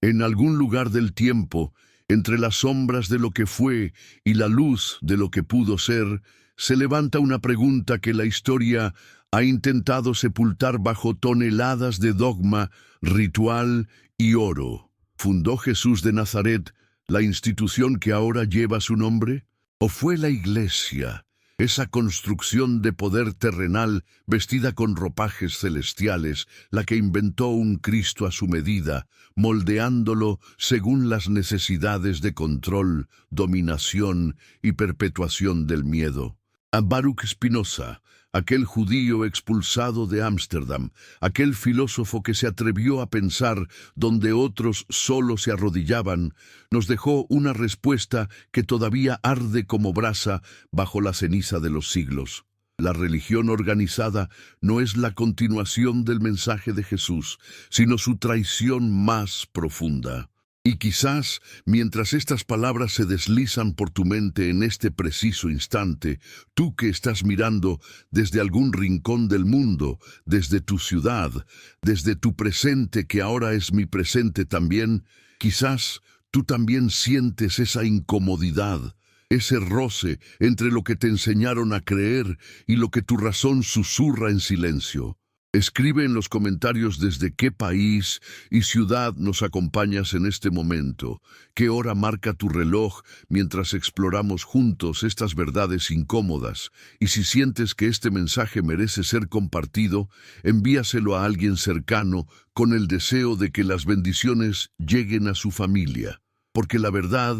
En algún lugar del tiempo, entre las sombras de lo que fue y la luz de lo que pudo ser, se levanta una pregunta que la historia ha intentado sepultar bajo toneladas de dogma, ritual y oro. ¿Fundó Jesús de Nazaret la institución que ahora lleva su nombre? ¿O fue la Iglesia, esa construcción de poder terrenal vestida con ropajes celestiales, la que inventó un Cristo a su medida, moldeándolo según las necesidades de control, dominación y perpetuación del miedo? A Baruch Spinoza, aquel judío expulsado de Ámsterdam, aquel filósofo que se atrevió a pensar donde otros solo se arrodillaban, nos dejó una respuesta que todavía arde como brasa bajo la ceniza de los siglos. La religión organizada no es la continuación del mensaje de Jesús, sino su traición más profunda. Y quizás, mientras estas palabras se deslizan por tu mente en este preciso instante, tú que estás mirando desde algún rincón del mundo, desde tu ciudad, desde tu presente que ahora es mi presente también, quizás tú también sientes esa incomodidad, ese roce entre lo que te enseñaron a creer y lo que tu razón susurra en silencio. Escribe en los comentarios desde qué país y ciudad nos acompañas en este momento, qué hora marca tu reloj mientras exploramos juntos estas verdades incómodas, y si sientes que este mensaje merece ser compartido, envíaselo a alguien cercano con el deseo de que las bendiciones lleguen a su familia. Porque la verdad,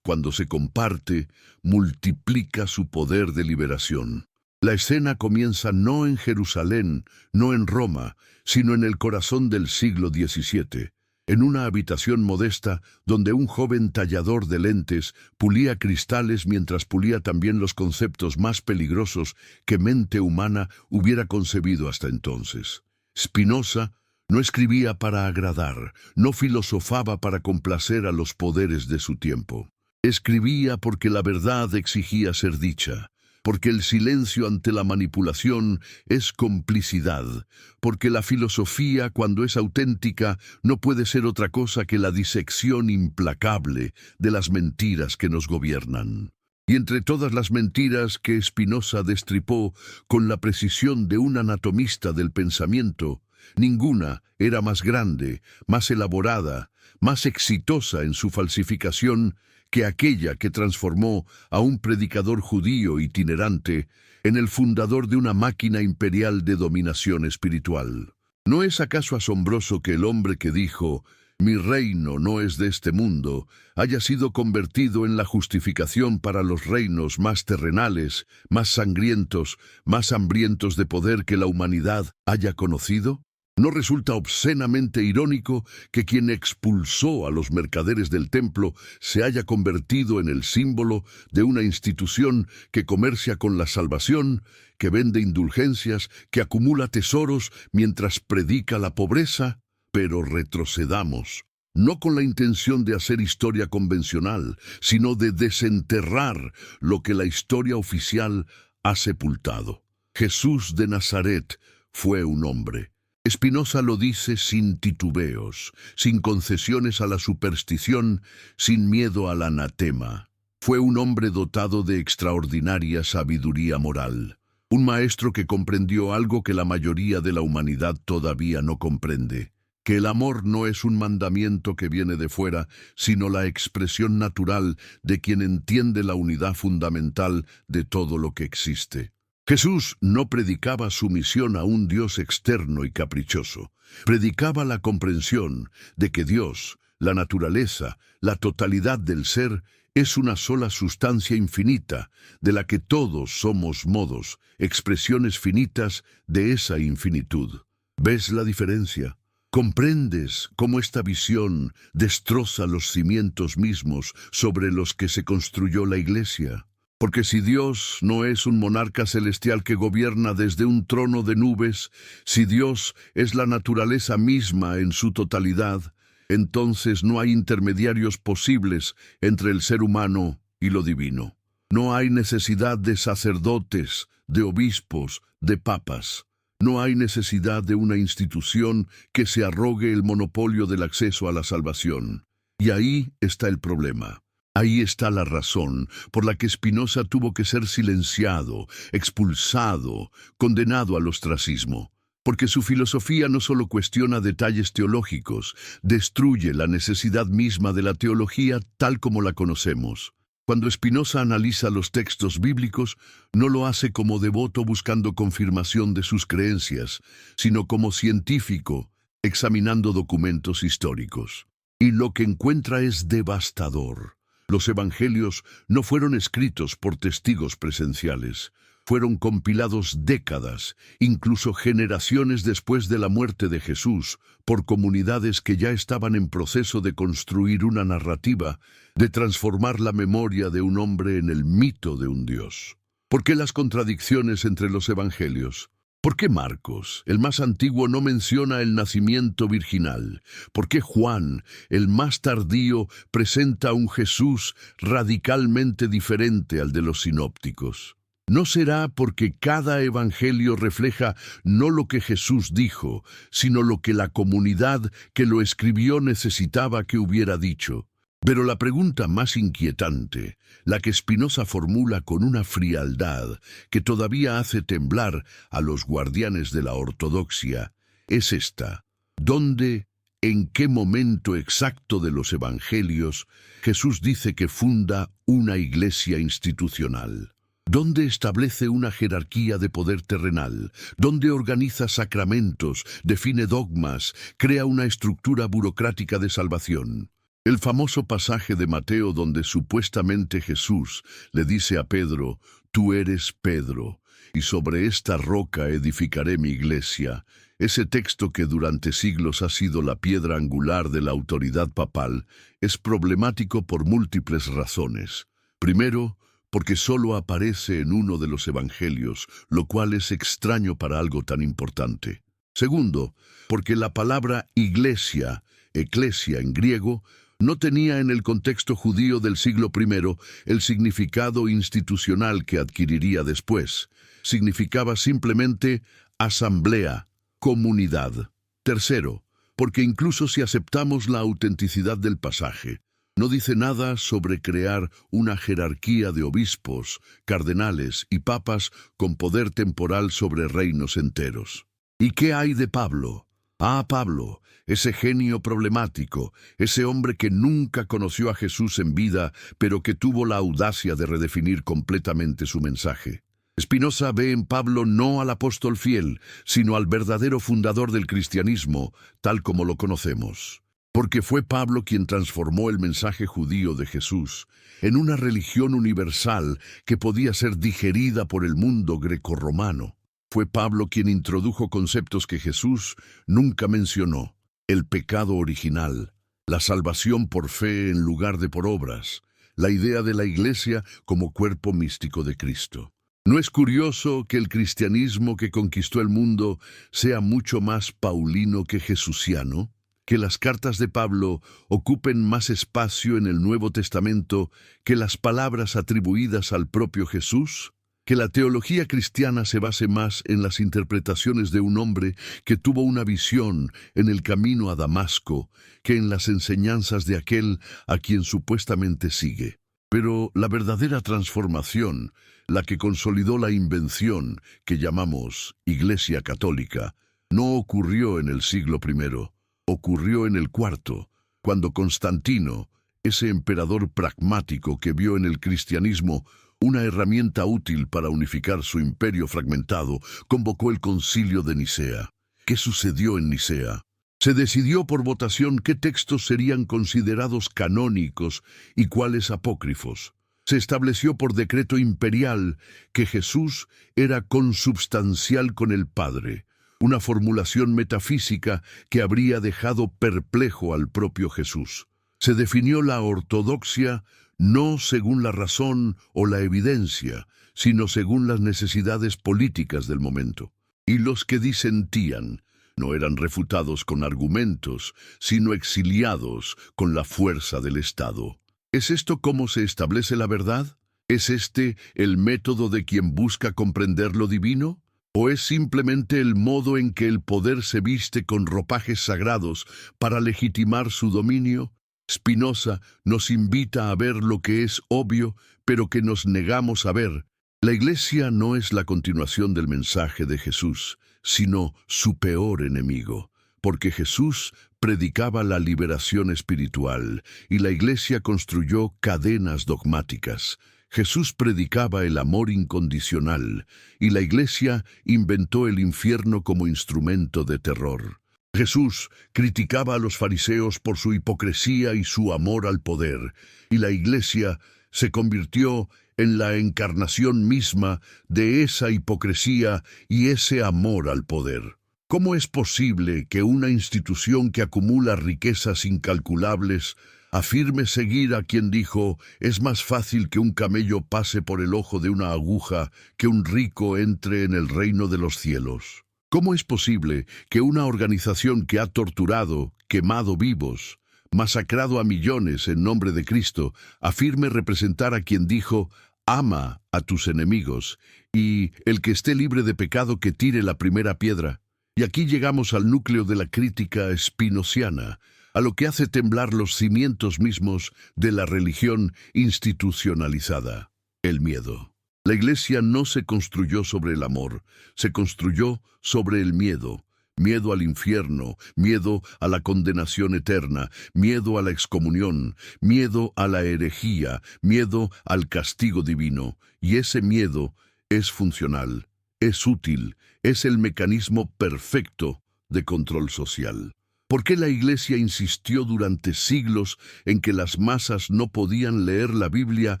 cuando se comparte, multiplica su poder de liberación. La escena comienza no en Jerusalén, no en Roma, sino en el corazón del siglo XVII, en una habitación modesta donde un joven tallador de lentes pulía cristales mientras pulía también los conceptos más peligrosos que mente humana hubiera concebido hasta entonces. Spinoza no escribía para agradar, no filosofaba para complacer a los poderes de su tiempo. Escribía porque la verdad exigía ser dicha, porque el silencio ante la manipulación es complicidad, porque la filosofía, cuando es auténtica, no puede ser otra cosa que la disección implacable de las mentiras que nos gobiernan. Y entre todas las mentiras que Spinoza destripó con la precisión de un anatomista del pensamiento, ninguna era más grande, más elaborada, más exitosa en su falsificación que aquella que transformó a un predicador judío itinerante en el fundador de una máquina imperial de dominación espiritual. ¿No es acaso asombroso que el hombre que dijo «Mi reino no es de este mundo» haya sido convertido en la justificación para los reinos más terrenales, más sangrientos, más hambrientos de poder que la humanidad haya conocido? ¿No resulta obscenamente irónico que quien expulsó a los mercaderes del templo se haya convertido en el símbolo de una institución que comercia con la salvación, que vende indulgencias, que acumula tesoros mientras predica la pobreza? Pero retrocedamos, no con la intención de hacer historia convencional, sino de desenterrar lo que la historia oficial ha sepultado. Jesús de Nazaret fue un hombre. Spinoza lo dice sin titubeos, sin concesiones a la superstición, sin miedo al anatema. Fue un hombre dotado de extraordinaria sabiduría moral, un maestro que comprendió algo que la mayoría de la humanidad todavía no comprende, que el amor no es un mandamiento que viene de fuera, sino la expresión natural de quien entiende la unidad fundamental de todo lo que existe. Jesús no predicaba sumisión a un Dios externo y caprichoso. Predicaba la comprensión de que Dios, la naturaleza, la totalidad del ser, es una sola sustancia infinita, de la que todos somos modos, expresiones finitas de esa infinitud. ¿Ves la diferencia? ¿Comprendes cómo esta visión destroza los cimientos mismos sobre los que se construyó la Iglesia? Porque si Dios no es un monarca celestial que gobierna desde un trono de nubes, si Dios es la naturaleza misma en su totalidad, entonces no hay intermediarios posibles entre el ser humano y lo divino. No hay necesidad de sacerdotes, de obispos, de papas. No hay necesidad de una institución que se arrogue el monopolio del acceso a la salvación. Y ahí está el problema. Ahí está la razón por la que Spinoza tuvo que ser silenciado, expulsado, condenado al ostracismo. Porque su filosofía no solo cuestiona detalles teológicos, destruye la necesidad misma de la teología tal como la conocemos. Cuando Spinoza analiza los textos bíblicos, no lo hace como devoto buscando confirmación de sus creencias, sino como científico, examinando documentos históricos. Y lo que encuentra es devastador. Los evangelios no fueron escritos por testigos presenciales. Fueron compilados décadas, incluso generaciones después de la muerte de Jesús, por comunidades que ya estaban en proceso de construir una narrativa, de transformar la memoria de un hombre en el mito de un Dios. ¿Por qué las contradicciones entre los evangelios? ¿Por qué Marcos, el más antiguo, no menciona el nacimiento virginal? ¿Por qué Juan, el más tardío, presenta un Jesús radicalmente diferente al de los sinópticos? ¿No será porque cada evangelio refleja no lo que Jesús dijo, sino lo que la comunidad que lo escribió necesitaba que hubiera dicho? Pero la pregunta más inquietante, la que Spinoza formula con una frialdad que todavía hace temblar a los guardianes de la ortodoxia, es esta: ¿dónde, en qué momento exacto de los evangelios, Jesús dice que funda una iglesia institucional? ¿Dónde establece una jerarquía de poder terrenal? ¿Dónde organiza sacramentos, define dogmas, crea una estructura burocrática de salvación? El famoso pasaje de Mateo donde supuestamente Jesús le dice a Pedro: «Tú eres Pedro, y sobre esta roca edificaré mi iglesia». Ese texto que durante siglos ha sido la piedra angular de la autoridad papal es problemático por múltiples razones. Primero, porque solo aparece en uno de los evangelios, lo cual es extraño para algo tan importante. Segundo, porque la palabra iglesia, eclesia en griego, no tenía en el contexto judío del siglo I el significado institucional que adquiriría después. Significaba simplemente asamblea, comunidad. Tercero, porque incluso si aceptamos la autenticidad del pasaje, no dice nada sobre crear una jerarquía de obispos, cardenales y papas con poder temporal sobre reinos enteros. ¿Y qué hay de Pablo? Pablo, ese genio problemático, ese hombre que nunca conoció a Jesús en vida, pero que tuvo la audacia de redefinir completamente su mensaje. Spinoza ve en Pablo no al apóstol fiel, sino al verdadero fundador del cristianismo, tal como lo conocemos. Porque fue Pablo quien transformó el mensaje judío de Jesús en una religión universal que podía ser digerida por el mundo grecorromano. Fue Pablo quien introdujo conceptos que Jesús nunca mencionó: el pecado original, la salvación por fe en lugar de por obras, la idea de la Iglesia como cuerpo místico de Cristo. ¿No es curioso que el cristianismo que conquistó el mundo sea mucho más paulino que jesuciano? Que las cartas de Pablo ocupen más espacio en el Nuevo Testamento que las palabras atribuidas al propio Jesús, que la teología cristiana se base más en las interpretaciones de un hombre que tuvo una visión en el camino a Damasco que en las enseñanzas de aquel a quien supuestamente sigue. Pero la verdadera transformación, la que consolidó la invención que llamamos Iglesia Católica, no ocurrió en el siglo I. Ocurrió en el IV, cuando Constantino, ese emperador pragmático que vio en el cristianismo una herramienta útil para unificar su imperio fragmentado, convocó el Concilio de Nicea. ¿Qué sucedió en Nicea? Se decidió por votación qué textos serían considerados canónicos y cuáles apócrifos. Se estableció por decreto imperial que Jesús era consubstancial con el Padre, una formulación metafísica que habría dejado perplejo al propio Jesús. Se definió la ortodoxia no según la razón o la evidencia, sino según las necesidades políticas del momento. Y los que disentían no eran refutados con argumentos, sino exiliados con la fuerza del Estado. ¿Es esto cómo se establece la verdad? ¿Es este el método de quien busca comprender lo divino? ¿O es simplemente el modo en que el poder se viste con ropajes sagrados para legitimar su dominio? Spinoza nos invita a ver lo que es obvio, pero que nos negamos a ver. La Iglesia no es la continuación del mensaje de Jesús, sino su peor enemigo, porque Jesús predicaba la liberación espiritual y la Iglesia construyó cadenas dogmáticas. Jesús predicaba el amor incondicional y la Iglesia inventó el infierno como instrumento de terror. Jesús criticaba a los fariseos por su hipocresía y su amor al poder, y la Iglesia se convirtió en la encarnación misma de esa hipocresía y ese amor al poder. ¿Cómo es posible que una institución que acumula riquezas incalculables afirme seguir a quien dijo: es más fácil que un camello pase por el ojo de una aguja que un rico entre en el reino de los cielos? ¿Cómo es posible que una organización que ha torturado, quemado vivos, masacrado a millones en nombre de Cristo, afirme representar a quien dijo: ama a tus enemigos, y el que esté libre de pecado que tire la primera piedra? Y aquí llegamos al núcleo de la crítica spinociana, a lo que hace temblar los cimientos mismos de la religión institucionalizada: el miedo. La Iglesia no se construyó sobre el amor, se construyó sobre el miedo. Miedo al infierno, miedo a la condenación eterna, miedo a la excomunión, miedo a la herejía, miedo al castigo divino. Y ese miedo es funcional, es útil, es el mecanismo perfecto de control social. ¿Por qué la Iglesia insistió durante siglos en que las masas no podían leer la Biblia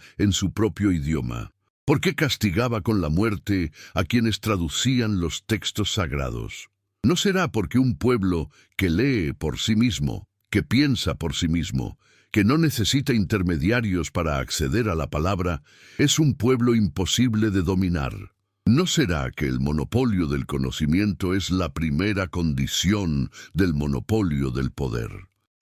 en su propio idioma? ¿Por qué castigaba con la muerte a quienes traducían los textos sagrados? ¿No será porque un pueblo que lee por sí mismo, que piensa por sí mismo, que no necesita intermediarios para acceder a la palabra, es un pueblo imposible de dominar? ¿No será que el monopolio del conocimiento es la primera condición del monopolio del poder?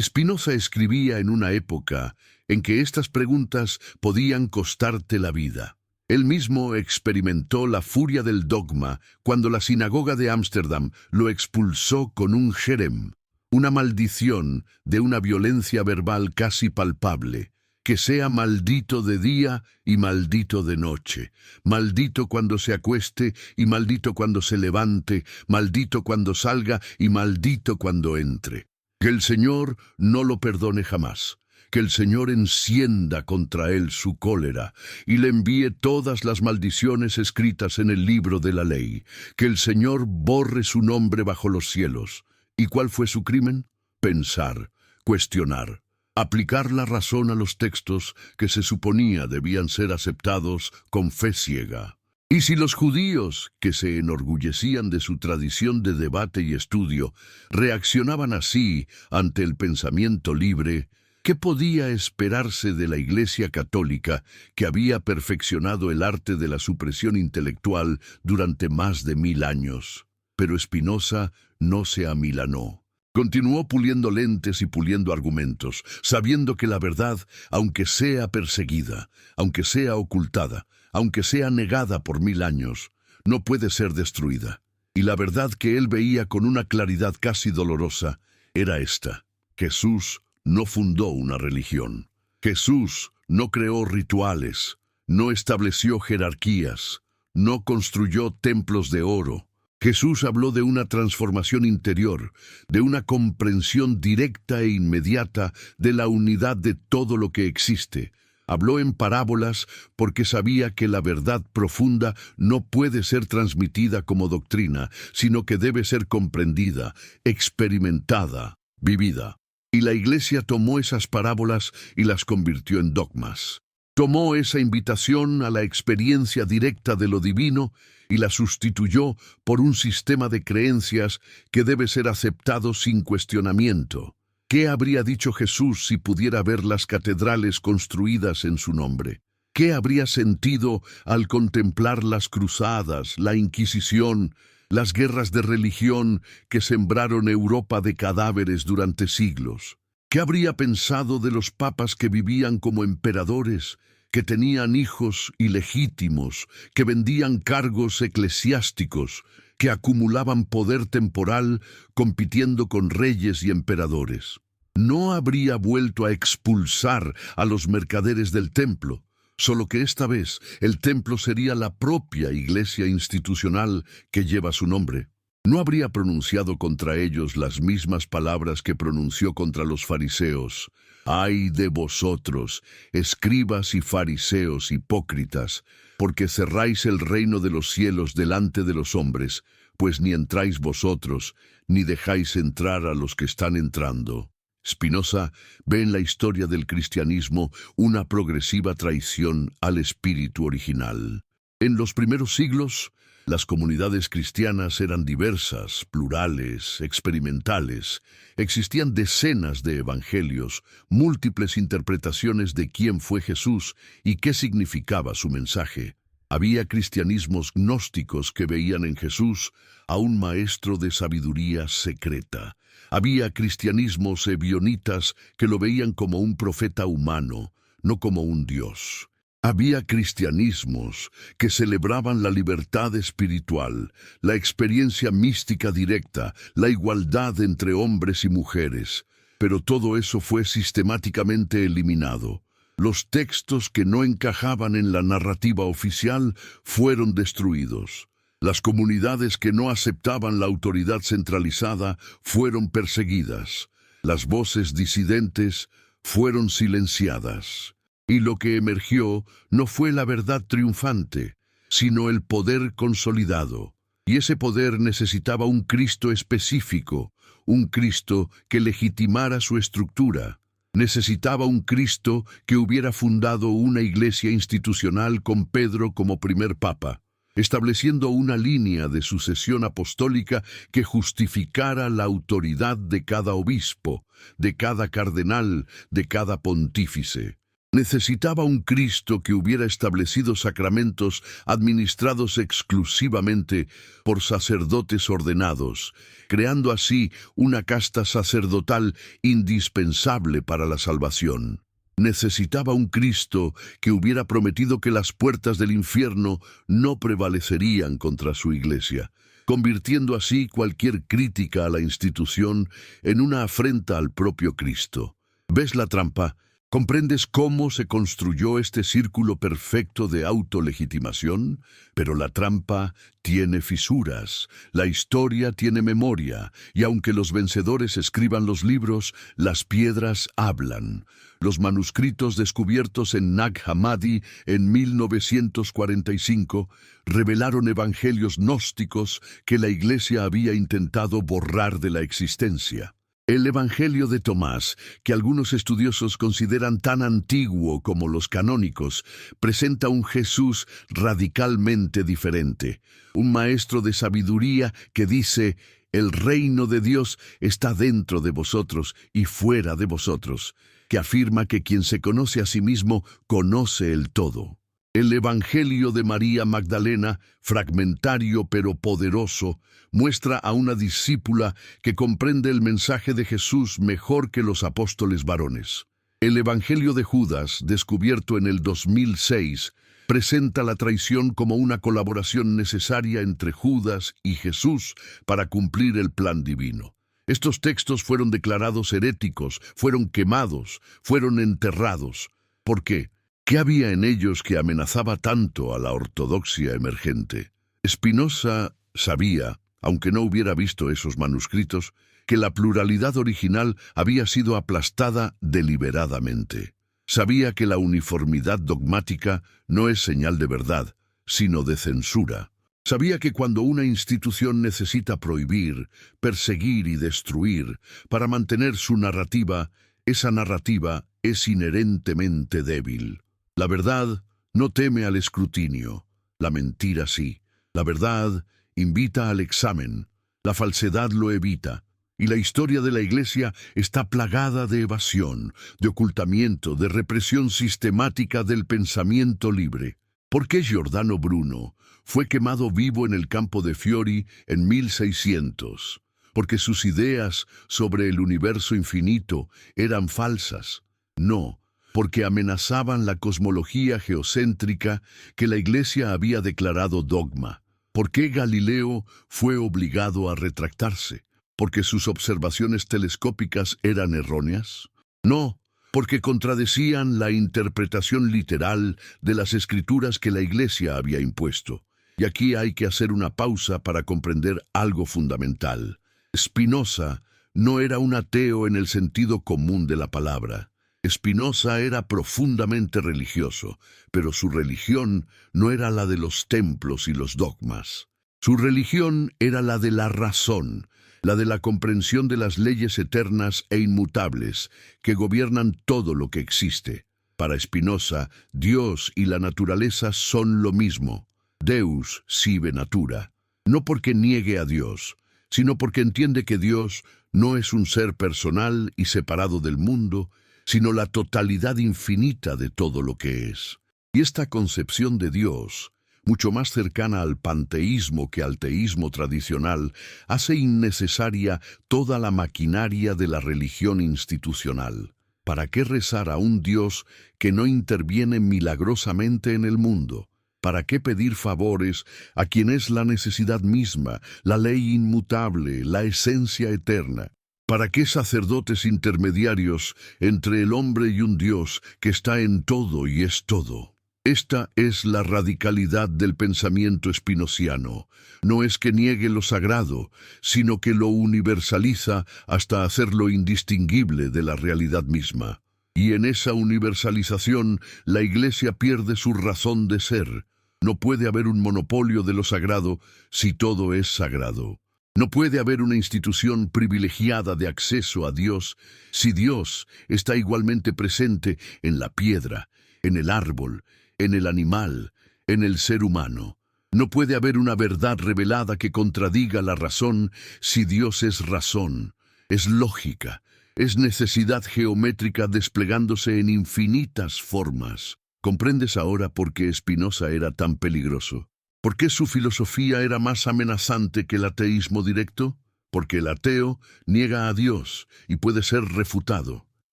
Spinoza escribía en una época en que estas preguntas podían costarte la vida. Él mismo experimentó la furia del dogma cuando la sinagoga de Ámsterdam lo expulsó con un jerem, una maldición de una violencia verbal casi palpable: que sea maldito de día y maldito de noche, maldito cuando se acueste y maldito cuando se levante, maldito cuando salga y maldito cuando entre. Que el Señor no lo perdone jamás. Que el Señor encienda contra él su cólera y le envíe todas las maldiciones escritas en el libro de la ley. Que el Señor borre su nombre bajo los cielos. ¿Y cuál fue su crimen? Pensar, cuestionar, aplicar la razón a los textos que se suponía debían ser aceptados con fe ciega. Y si los judíos, que se enorgullecían de su tradición de debate y estudio, reaccionaban así ante el pensamiento libre, ¿qué podía esperarse de la Iglesia católica, que había perfeccionado el arte de la supresión intelectual durante más de 1000 años? Pero Spinoza no se amilanó. Continuó puliendo lentes y puliendo argumentos, sabiendo que la verdad, aunque sea perseguida, aunque sea ocultada, aunque sea negada por 1000 años, no puede ser destruida. Y la verdad que él veía con una claridad casi dolorosa era esta: Jesús no fundó una religión. Jesús no creó rituales, no estableció jerarquías, no construyó templos de oro. Jesús habló de una transformación interior, de una comprensión directa e inmediata de la unidad de todo lo que existe. Habló en parábolas porque sabía que la verdad profunda no puede ser transmitida como doctrina, sino que debe ser comprendida, experimentada, vivida. Y la Iglesia tomó esas parábolas y las convirtió en dogmas. Tomó esa invitación a la experiencia directa de lo divino y la sustituyó por un sistema de creencias que debe ser aceptado sin cuestionamiento. ¿Qué habría dicho Jesús si pudiera ver las catedrales construidas en su nombre? ¿Qué habría sentido al contemplar las cruzadas, la Inquisición, las guerras de religión que sembraron Europa de cadáveres durante siglos? ¿Qué habría pensado de los papas que vivían como emperadores, que tenían hijos ilegítimos, que vendían cargos eclesiásticos, que acumulaban poder temporal compitiendo con reyes y emperadores. No habría vuelto a expulsar a los mercaderes del templo, solo que esta vez el templo sería la propia iglesia institucional que lleva su nombre. No habría pronunciado contra ellos las mismas palabras que pronunció contra los fariseos. «Ay de vosotros, escribas y fariseos hipócritas, porque cerráis el reino de los cielos delante de los hombres, pues ni entráis vosotros, ni dejáis entrar a los que están entrando». Spinoza ve en la historia del cristianismo una progresiva traición al espíritu original. En los primeros siglos, las comunidades cristianas eran diversas, plurales, experimentales. Existían decenas de evangelios, múltiples interpretaciones de quién fue Jesús y qué significaba su mensaje. Había cristianismos gnósticos que veían en Jesús a un maestro de sabiduría secreta. Había cristianismos ebionitas que lo veían como un profeta humano, no como un Dios. Había cristianismos que celebraban la libertad espiritual, la experiencia mística directa, la igualdad entre hombres y mujeres, pero todo eso fue sistemáticamente eliminado. Los textos que no encajaban en la narrativa oficial fueron destruidos. Las comunidades que no aceptaban la autoridad centralizada fueron perseguidas. Las voces disidentes fueron silenciadas. Y lo que emergió no fue la verdad triunfante, sino el poder consolidado. Y ese poder necesitaba un Cristo específico, un Cristo que legitimara su estructura. Necesitaba un Cristo que hubiera fundado una iglesia institucional con Pedro como primer papa, estableciendo una línea de sucesión apostólica que justificara la autoridad de cada obispo, de cada cardenal, de cada pontífice. Necesitaba un Cristo que hubiera establecido sacramentos administrados exclusivamente por sacerdotes ordenados, creando así una casta sacerdotal indispensable para la salvación. Necesitaba un Cristo que hubiera prometido que las puertas del infierno no prevalecerían contra su iglesia, convirtiendo así cualquier crítica a la institución en una afrenta al propio Cristo. ¿Ves la trampa? ¿Comprendes cómo se construyó este círculo perfecto de autolegitimación? Pero la trampa tiene fisuras, la historia tiene memoria, y aunque los vencedores escriban los libros, las piedras hablan. Los manuscritos descubiertos en Nag Hammadi en 1945 revelaron evangelios gnósticos que la Iglesia había intentado borrar de la existencia. El Evangelio de Tomás, que algunos estudiosos consideran tan antiguo como los canónicos, presenta un Jesús radicalmente diferente. Un maestro de sabiduría que dice: «El reino de Dios está dentro de vosotros y fuera de vosotros», que afirma que quien se conoce a sí mismo conoce el todo. El Evangelio de María Magdalena, fragmentario pero poderoso, muestra a una discípula que comprende el mensaje de Jesús mejor que los apóstoles varones. El Evangelio de Judas, descubierto en el 2006, presenta la traición como una colaboración necesaria entre Judas y Jesús para cumplir el plan divino. Estos textos fueron declarados heréticos, fueron quemados, fueron enterrados. ¿Por qué? ¿Qué había en ellos que amenazaba tanto a la ortodoxia emergente? Spinoza sabía, aunque no hubiera visto esos manuscritos, que la pluralidad original había sido aplastada deliberadamente. Sabía que la uniformidad dogmática no es señal de verdad, sino de censura. Sabía que cuando una institución necesita prohibir, perseguir y destruir para mantener su narrativa, esa narrativa es inherentemente débil. La verdad no teme al escrutinio, la mentira sí. La verdad invita al examen, la falsedad lo evita, y la historia de la Iglesia está plagada de evasión, de ocultamiento, de represión sistemática del pensamiento libre. ¿Por qué Giordano Bruno fue quemado vivo en el campo de Fiori en 1600? ¿Porque sus ideas sobre el universo infinito eran falsas? No. porque amenazaban la cosmología geocéntrica que la Iglesia había declarado dogma. ¿Por qué Galileo fue obligado a retractarse? ¿Porque sus observaciones telescópicas eran erróneas? No, porque contradecían la interpretación literal de las escrituras que la Iglesia había impuesto. Y aquí hay que hacer una pausa para comprender algo fundamental. Spinoza no era un ateo en el sentido común de la palabra. Spinoza era profundamente religioso, pero su religión no era la de los templos y los dogmas. Su religión era la de la razón, la de la comprensión de las leyes eternas e inmutables que gobiernan todo lo que existe. Para Spinoza, Dios y la naturaleza son lo mismo. Deus sive natura. No porque niegue a Dios, sino porque entiende que Dios no es un ser personal y separado del mundo, sino la totalidad infinita de todo lo que es. Y esta concepción de Dios, mucho más cercana al panteísmo que al teísmo tradicional, hace innecesaria toda la maquinaria de la religión institucional. ¿Para qué rezar a un Dios que no interviene milagrosamente en el mundo? ¿Para qué pedir favores a quien es la necesidad misma, la ley inmutable, la esencia eterna? ¿Para qué sacerdotes intermediarios entre el hombre y un Dios que está en todo y es todo? Esta es la radicalidad del pensamiento espinociano. No es que niegue lo sagrado, sino que lo universaliza hasta hacerlo indistinguible de la realidad misma. Y en esa universalización la Iglesia pierde su razón de ser. No puede haber un monopolio de lo sagrado si todo es sagrado. No puede haber una institución privilegiada de acceso a Dios si Dios está igualmente presente en la piedra, en el árbol, en el animal, en el ser humano. No puede haber una verdad revelada que contradiga la razón si Dios es razón, es lógica, es necesidad geométrica desplegándose en infinitas formas. ¿Comprendes ahora por qué Spinoza era tan peligroso? ¿Por qué su filosofía era más amenazante que el ateísmo directo? Porque el ateo niega a Dios y puede ser refutado.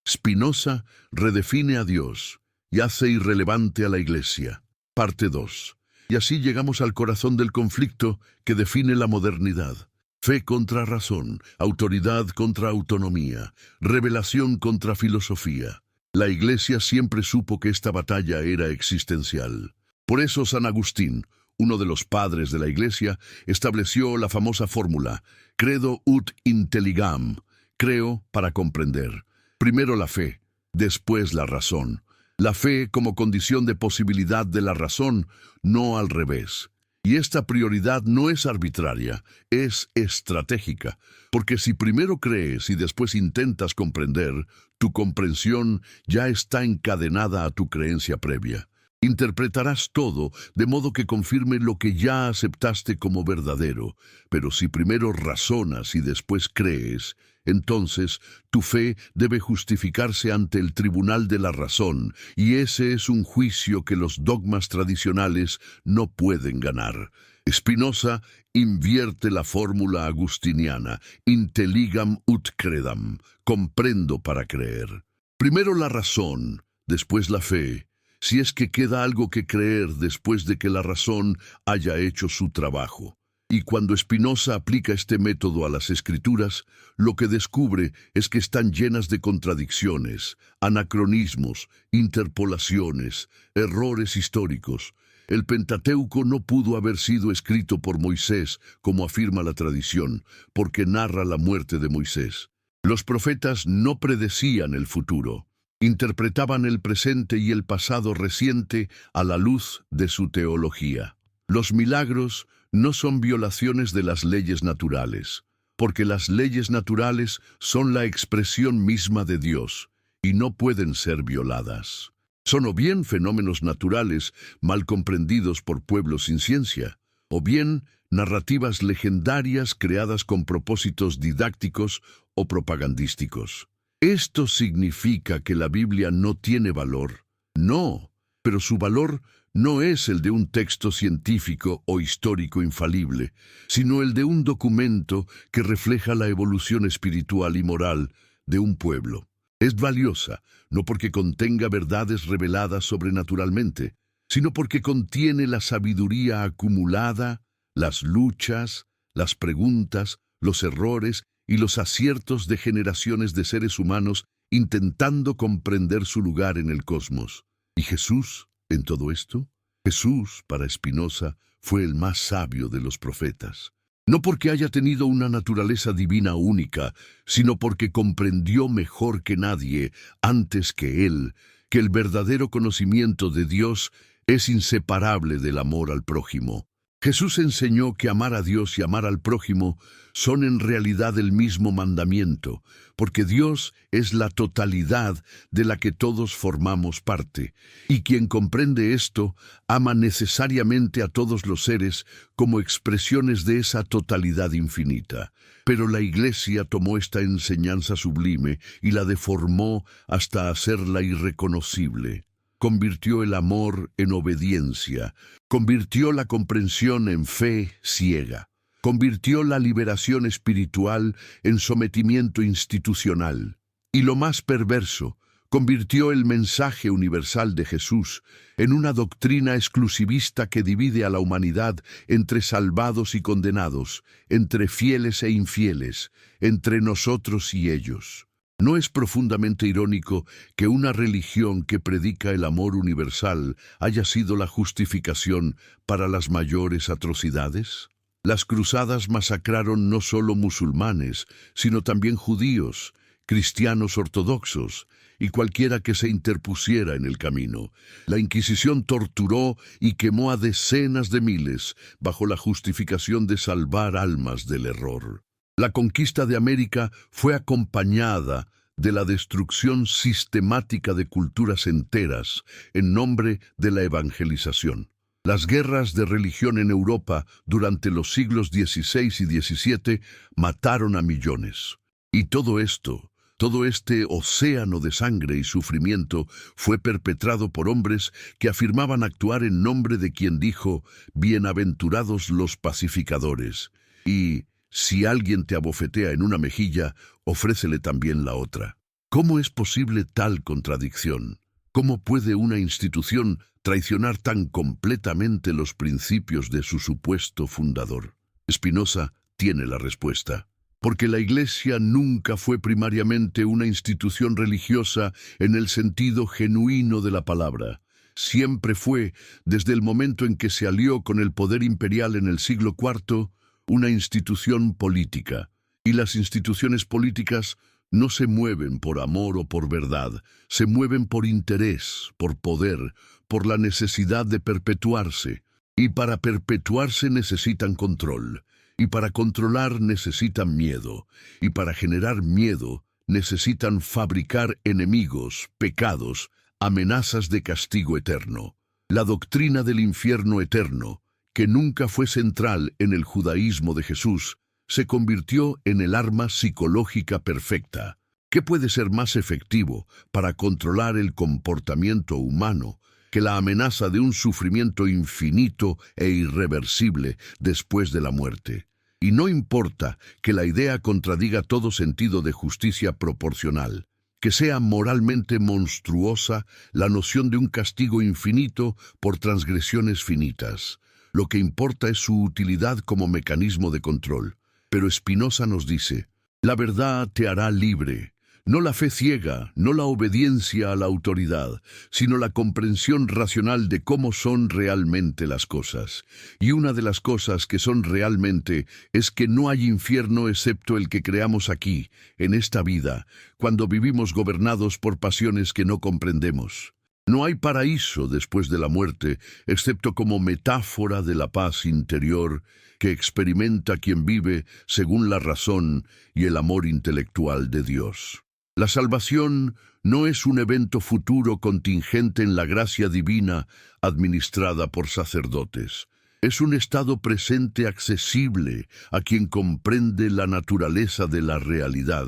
Spinoza redefine a Dios y hace irrelevante a la Iglesia. Parte 2. Y así llegamos al corazón del conflicto que define la modernidad. Fe contra razón, autoridad contra autonomía, revelación contra filosofía. La Iglesia siempre supo que esta batalla era existencial. Por eso San Agustín, uno de los padres de la Iglesia, estableció la famosa fórmula, credo ut intelligam, creo para comprender. Primero la fe, después la razón. La fe como condición de posibilidad de la razón, no al revés. Y esta prioridad no es arbitraria, es estratégica, porque si primero crees y después intentas comprender, tu comprensión ya está encadenada a tu creencia previa. Interpretarás todo de modo que confirme lo que ya aceptaste como verdadero, pero si primero razonas y después crees, entonces tu fe debe justificarse ante el tribunal de la razón, y ese es un juicio que los dogmas tradicionales no pueden ganar. Spinoza invierte la fórmula agustiniana, intelligam ut credam, comprendo para creer. Primero la razón, después la fe, si es que queda algo que creer después de que la razón haya hecho su trabajo. Y cuando Spinoza aplica este método a las Escrituras, lo que descubre es que están llenas de contradicciones, anacronismos, interpolaciones, errores históricos. El Pentateuco no pudo haber sido escrito por Moisés, como afirma la tradición, porque narra la muerte de Moisés. Los profetas no predecían el futuro. Interpretaban el presente y el pasado reciente a la luz de su teología. Los milagros no son violaciones de las leyes naturales, porque las leyes naturales son la expresión misma de Dios y no pueden ser violadas. Son o bien fenómenos naturales mal comprendidos por pueblos sin ciencia, o bien narrativas legendarias creadas con propósitos didácticos o propagandísticos. ¿Esto significa que la Biblia no tiene valor? No, pero su valor no es el de un texto científico o histórico infalible, sino el de un documento que refleja la evolución espiritual y moral de un pueblo. Es valiosa, no porque contenga verdades reveladas sobrenaturalmente, sino porque contiene la sabiduría acumulada, las luchas, las preguntas, los errores y los aciertos de generaciones de seres humanos intentando comprender su lugar en el cosmos. ¿Y Jesús en todo esto? Jesús, para Spinoza, fue el más sabio de los profetas. No porque haya tenido una naturaleza divina única, sino porque comprendió mejor que nadie, antes que él, que el verdadero conocimiento de Dios es inseparable del amor al prójimo. Jesús enseñó que amar a Dios y amar al prójimo son en realidad el mismo mandamiento, porque Dios es la totalidad de la que todos formamos parte, y quien comprende esto ama necesariamente a todos los seres como expresiones de esa totalidad infinita. Pero la Iglesia tomó esta enseñanza sublime y la deformó hasta hacerla irreconocible. Convirtió el amor en obediencia, convirtió la comprensión en fe ciega, convirtió la liberación espiritual en sometimiento institucional. Y lo más perverso, convirtió el mensaje universal de Jesús en una doctrina exclusivista que divide a la humanidad entre salvados y condenados, entre fieles e infieles, entre nosotros y ellos. ¿No es profundamente irónico que una religión que predica el amor universal haya sido la justificación para las mayores atrocidades? Las cruzadas masacraron no solo musulmanes, sino también judíos, cristianos ortodoxos y cualquiera que se interpusiera en el camino. La Inquisición torturó y quemó a decenas de miles bajo la justificación de salvar almas del error. La conquista de América fue acompañada de la destrucción sistemática de culturas enteras en nombre de la evangelización. Las guerras de religión en Europa durante los siglos XVI y XVII mataron a millones. Y todo este océano de sangre y sufrimiento fue perpetrado por hombres que afirmaban actuar en nombre de quien dijo: «Bienaventurados los pacificadores». Y si alguien te abofetea en una mejilla, ofrécele también la otra. ¿Cómo es posible tal contradicción? ¿Cómo puede una institución traicionar tan completamente los principios de su supuesto fundador? Spinoza tiene la respuesta. Porque la Iglesia nunca fue primariamente una institución religiosa en el sentido genuino de la palabra. Siempre fue, desde el momento en que se alió con el poder imperial en el siglo IV, una institución política. Y las instituciones políticas no se mueven por amor o por verdad, se mueven por interés, por poder, por la necesidad de perpetuarse. Y para perpetuarse necesitan control. Y para controlar necesitan miedo. Y para generar miedo necesitan fabricar enemigos, pecados, amenazas de castigo eterno. La doctrina del infierno eterno, que nunca fue central en el judaísmo de Jesús, se convirtió en el arma psicológica perfecta. ¿Qué puede ser más efectivo para controlar el comportamiento humano que la amenaza de un sufrimiento infinito e irreversible después de la muerte? Y no importa que la idea contradiga todo sentido de justicia proporcional, que sea moralmente monstruosa la noción de un castigo infinito por transgresiones finitas. Lo que importa es su utilidad como mecanismo de control. Pero Spinoza nos dice: la verdad te hará libre. No la fe ciega, no la obediencia a la autoridad, sino la comprensión racional de cómo son realmente las cosas. Y una de las cosas que son realmente es que no hay infierno excepto el que creamos aquí, en esta vida, cuando vivimos gobernados por pasiones que no comprendemos. No hay paraíso después de la muerte, excepto como metáfora de la paz interior que experimenta quien vive según la razón y el amor intelectual de Dios. La salvación no es un evento futuro contingente en la gracia divina administrada por sacerdotes. Es un estado presente accesible a quien comprende la naturaleza de la realidad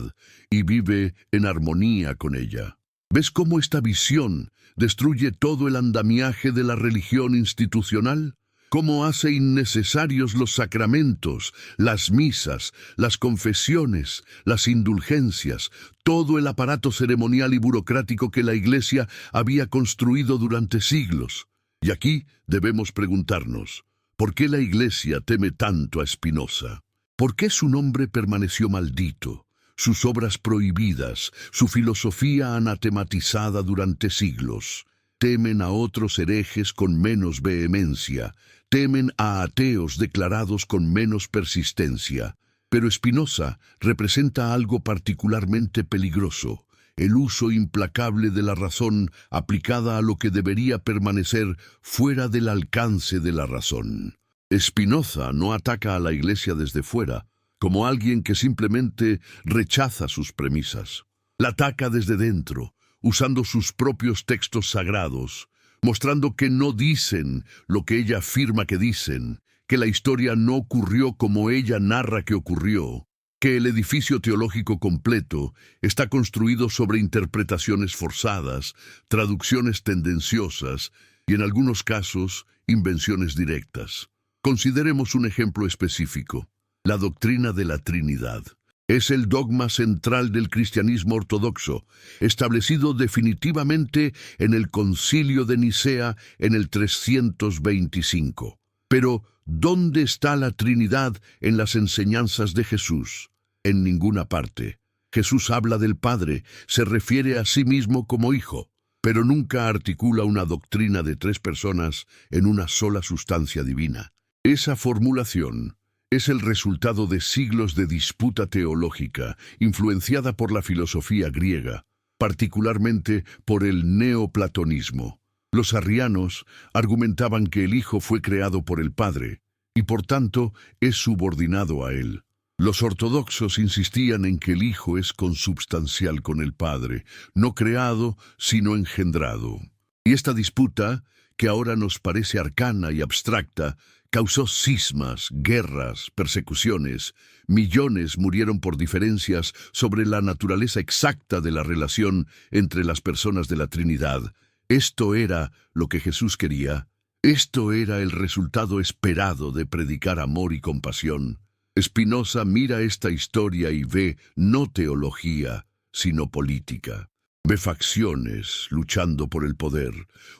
y vive en armonía con ella. ¿Ves cómo esta visión destruye todo el andamiaje de la religión institucional? cómo hace innecesarios los sacramentos, las misas, las confesiones, las indulgencias, todo el aparato ceremonial y burocrático que la Iglesia había construido durante siglos. Y aquí debemos preguntarnos, ¿por qué la Iglesia teme tanto a Spinoza? ¿Por qué su nombre permaneció maldito, sus obras prohibidas, su filosofía anatematizada durante siglos? Temen a otros herejes con menos vehemencia, temen a ateos declarados con menos persistencia. Pero Spinoza representa algo particularmente peligroso, el uso implacable de la razón aplicada a lo que debería permanecer fuera del alcance de la razón. Spinoza no ataca a la Iglesia desde fuera, como alguien que simplemente rechaza sus premisas. La ataca desde dentro, usando sus propios textos sagrados, mostrando que no dicen lo que ella afirma que dicen, que la historia no ocurrió como ella narra que ocurrió, que el edificio teológico completo está construido sobre interpretaciones forzadas, traducciones tendenciosas y, en algunos casos, invenciones directas. Consideremos un ejemplo específico: la doctrina de la Trinidad. Es el dogma central del cristianismo ortodoxo, establecido definitivamente en el Concilio de Nicea en el 325. Pero, ¿dónde está la Trinidad en las enseñanzas de Jesús? En ninguna parte. Jesús habla del Padre, se refiere a sí mismo como Hijo, pero nunca articula una doctrina de tres personas en una sola sustancia divina. Esa formulación es el resultado de siglos de disputa teológica, influenciada por la filosofía griega, particularmente por el neoplatonismo. Los arrianos argumentaban que el Hijo fue creado por el Padre, y por tanto es subordinado a Él. Los ortodoxos insistían en que el Hijo es consubstancial con el Padre, no creado, sino engendrado. Y esta disputa, que ahora nos parece arcana y abstracta, causó cismas, guerras, persecuciones. Millones murieron por diferencias sobre la naturaleza exacta de la relación entre las personas de la Trinidad. Esto era lo que Jesús quería. Esto era el resultado esperado de predicar amor y compasión. Spinoza mira esta historia y ve no teología, sino política. Ve facciones luchando por el poder,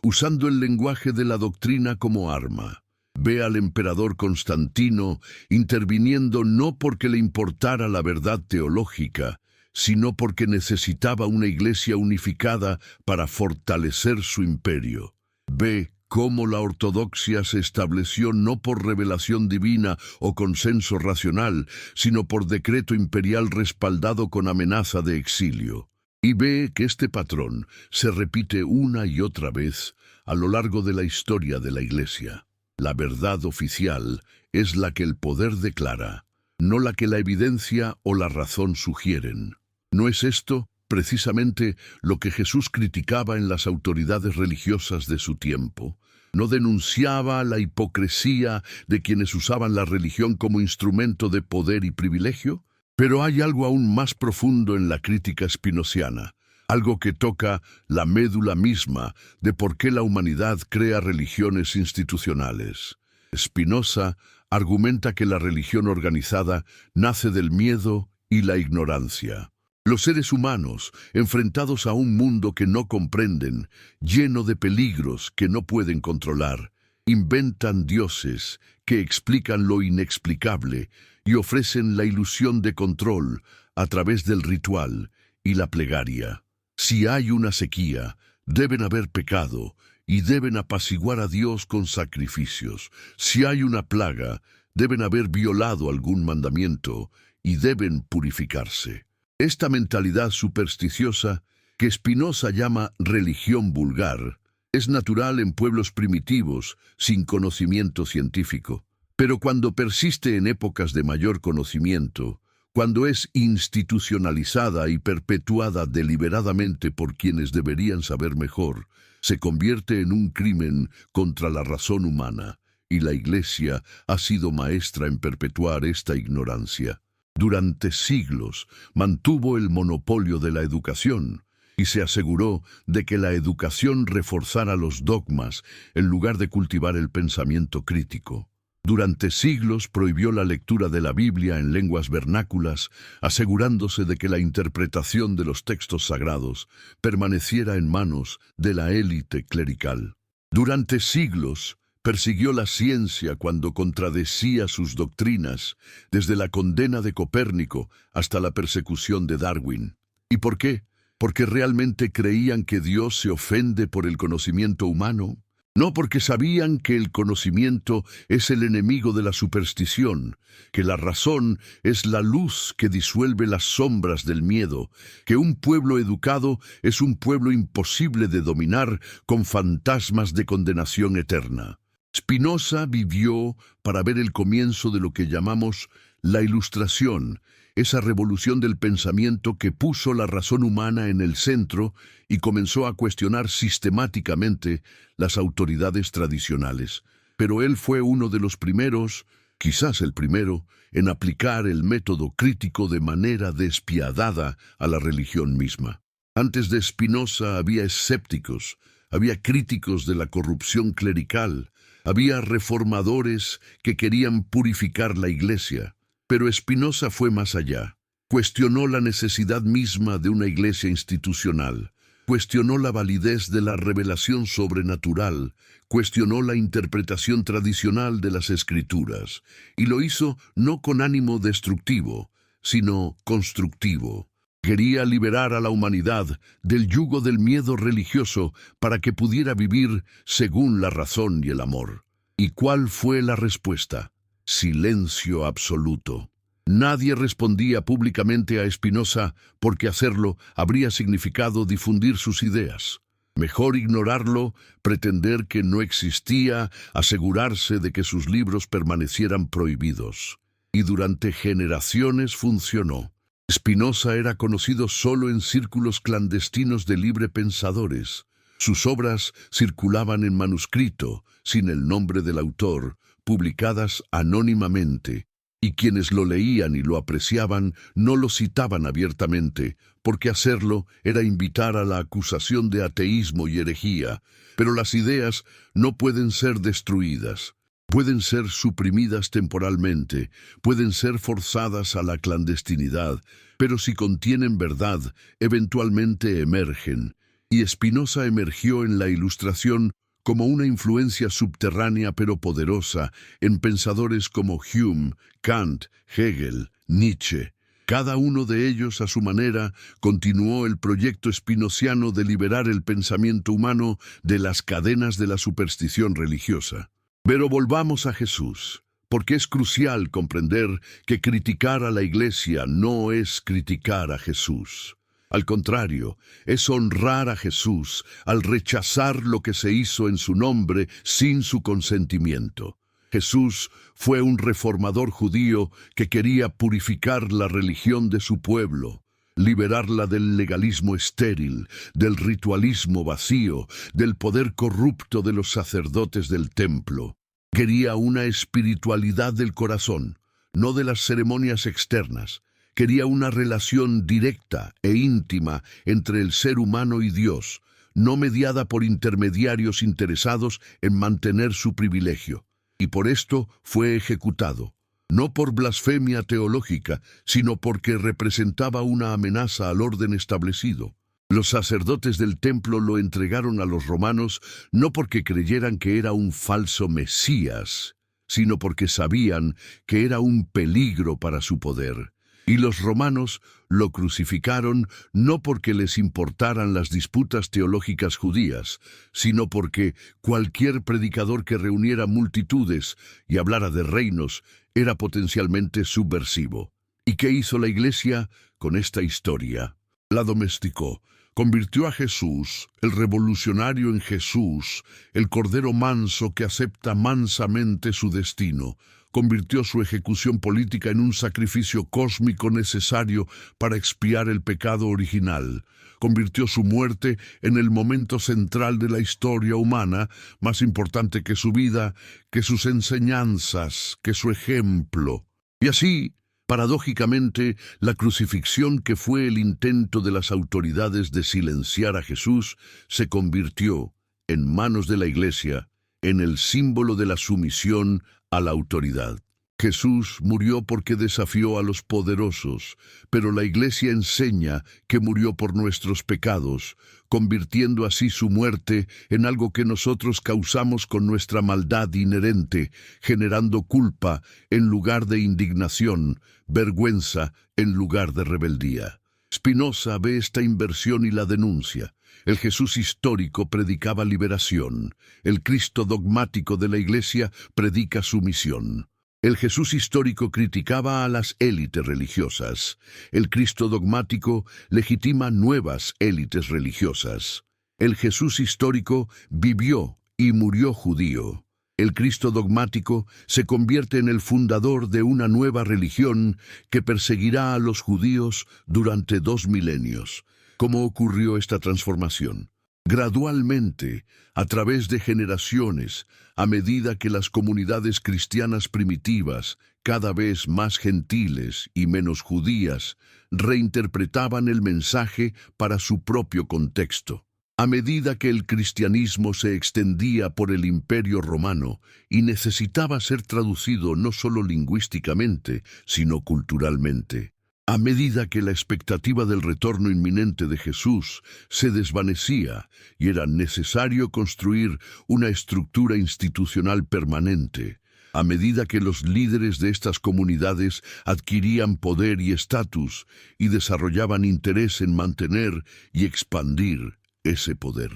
usando el lenguaje de la doctrina como arma. Ve al emperador Constantino interviniendo no porque le importara la verdad teológica, sino porque necesitaba una iglesia unificada para fortalecer su imperio. Ve cómo la ortodoxia se estableció no por revelación divina o consenso racional, sino por decreto imperial respaldado con amenaza de exilio. Y ve que este patrón se repite una y otra vez a lo largo de la historia de la Iglesia. La verdad oficial es la que el poder declara, no la que la evidencia o la razón sugieren. ¿No es esto precisamente lo que Jesús criticaba en las autoridades religiosas de su tiempo? ¿No denunciaba la hipocresía de quienes usaban la religión como instrumento de poder y privilegio? Pero hay algo aún más profundo en la crítica spinoziana, algo que toca la médula misma de por qué la humanidad crea religiones institucionales. Spinoza argumenta que la religión organizada nace del miedo y la ignorancia. Los seres humanos, enfrentados a un mundo que no comprenden, lleno de peligros que no pueden controlar, inventan dioses que explican lo inexplicable y ofrecen la ilusión de control a través del ritual y la plegaria. Si hay una sequía, deben haber pecado y deben apaciguar a Dios con sacrificios. Si hay una plaga, deben haber violado algún mandamiento y deben purificarse. Esta mentalidad supersticiosa, que Spinoza llama religión vulgar, es natural en pueblos primitivos sin conocimiento científico. Pero cuando persiste en épocas de mayor conocimiento, cuando es institucionalizada y perpetuada deliberadamente por quienes deberían saber mejor, se convierte en un crimen contra la razón humana, y la Iglesia ha sido maestra en perpetuar esta ignorancia. Durante siglos mantuvo el monopolio de la educación, y se aseguró de que la educación reforzara los dogmas en lugar de cultivar el pensamiento crítico. Durante siglos prohibió la lectura de la Biblia en lenguas vernáculas, asegurándose de que la interpretación de los textos sagrados permaneciera en manos de la élite clerical. Durante siglos persiguió la ciencia cuando contradecía sus doctrinas, desde la condena de Copérnico hasta la persecución de Darwin. ¿Y por qué? ¿Porque realmente creían que Dios se ofende por el conocimiento humano? No, porque sabían que el conocimiento es el enemigo de la superstición, que la razón es la luz que disuelve las sombras del miedo, que un pueblo educado es un pueblo imposible de dominar con fantasmas de condenación eterna. Spinoza vivió para ver el comienzo de lo que llamamos la Ilustración, esa revolución del pensamiento que puso la razón humana en el centro y comenzó a cuestionar sistemáticamente las autoridades tradicionales. Pero él fue uno de los primeros, quizás el primero, en aplicar el método crítico de manera despiadada a la religión misma. Antes de Spinoza había escépticos, había críticos de la corrupción clerical, había reformadores que querían purificar la Iglesia. Pero Spinoza fue más allá. Cuestionó la necesidad misma de una iglesia institucional. Cuestionó la validez de la revelación sobrenatural. Cuestionó la interpretación tradicional de las Escrituras. Y lo hizo no con ánimo destructivo, sino constructivo. Quería liberar a la humanidad del yugo del miedo religioso para que pudiera vivir según la razón y el amor. ¿Y cuál fue la respuesta? Silencio absoluto. Nadie respondía públicamente a Spinoza porque hacerlo habría significado difundir sus ideas. Mejor ignorarlo, pretender que no existía, asegurarse de que sus libros permanecieran prohibidos. Y durante generaciones funcionó. Spinoza era conocido solo en círculos clandestinos de librepensadores. Sus obras circulaban en manuscrito, sin el nombre del autor, publicadas anónimamente, y quienes lo leían y lo apreciaban no lo citaban abiertamente, porque hacerlo era invitar a la acusación de ateísmo y herejía. Pero las ideas no pueden ser destruidas. Pueden ser suprimidas temporalmente, pueden ser forzadas a la clandestinidad, pero si contienen verdad, eventualmente emergen. Y Spinoza emergió en la Ilustración como una influencia subterránea pero poderosa en pensadores como Hume, Kant, Hegel, Nietzsche. Cada uno de ellos, a su manera, continuó el proyecto spinoziano de liberar el pensamiento humano de las cadenas de la superstición religiosa. Pero volvamos a Jesús, porque es crucial comprender que criticar a la Iglesia no es criticar a Jesús. Al contrario, es honrar a Jesús al rechazar lo que se hizo en su nombre sin su consentimiento. Jesús fue un reformador judío que quería purificar la religión de su pueblo, liberarla del legalismo estéril, del ritualismo vacío, del poder corrupto de los sacerdotes del templo. Quería una espiritualidad del corazón, no de las ceremonias externas. Quería una relación directa e íntima entre el ser humano y Dios, no mediada por intermediarios interesados en mantener su privilegio. Y por esto fue ejecutado, no por blasfemia teológica, sino porque representaba una amenaza al orden establecido. Los sacerdotes del templo lo entregaron a los romanos no porque creyeran que era un falso Mesías, sino porque sabían que era un peligro para su poder. Y los romanos lo crucificaron no porque les importaran las disputas teológicas judías, sino porque cualquier predicador que reuniera multitudes y hablara de reinos era potencialmente subversivo. ¿Y qué hizo la Iglesia con esta historia? La domesticó. Convirtió a Jesús, el revolucionario en Jesús, el cordero manso que acepta mansamente su destino. Convirtió su ejecución política en un sacrificio cósmico necesario para expiar el pecado original. Convirtió su muerte en el momento central de la historia humana, más importante que su vida, que sus enseñanzas, que su ejemplo. Y así, Paradójicamente, la crucifixión, que fue el intento de las autoridades de silenciar a Jesús, se convirtió, en manos de la Iglesia, en el símbolo de la sumisión a la autoridad. Jesús murió porque desafió a los poderosos, pero la Iglesia enseña que murió por nuestros pecados, convirtiendo así su muerte en algo que nosotros causamos con nuestra maldad inherente, generando culpa en lugar de indignación, vergüenza en lugar de rebeldía. Spinoza ve esta inversión y la denuncia. El Jesús histórico predicaba liberación. El Cristo dogmático de la Iglesia predica sumisión. El Jesús histórico criticaba a las élites religiosas. El Cristo dogmático legitima nuevas élites religiosas. El Jesús histórico vivió y murió judío. El Cristo dogmático se convierte en el fundador de una nueva religión que perseguirá a los judíos durante 2 milenios. ¿Cómo ocurrió esta transformación? Gradualmente, a través de generaciones, a medida que las comunidades cristianas primitivas, cada vez más gentiles y menos judías, reinterpretaban el mensaje para su propio contexto. A medida que el cristianismo se extendía por el Imperio Romano y necesitaba ser traducido no solo lingüísticamente, sino culturalmente. A medida que la expectativa del retorno inminente de Jesús se desvanecía y era necesario construir una estructura institucional permanente, a medida que los líderes de estas comunidades adquirían poder y estatus y desarrollaban interés en mantener y expandir ese poder.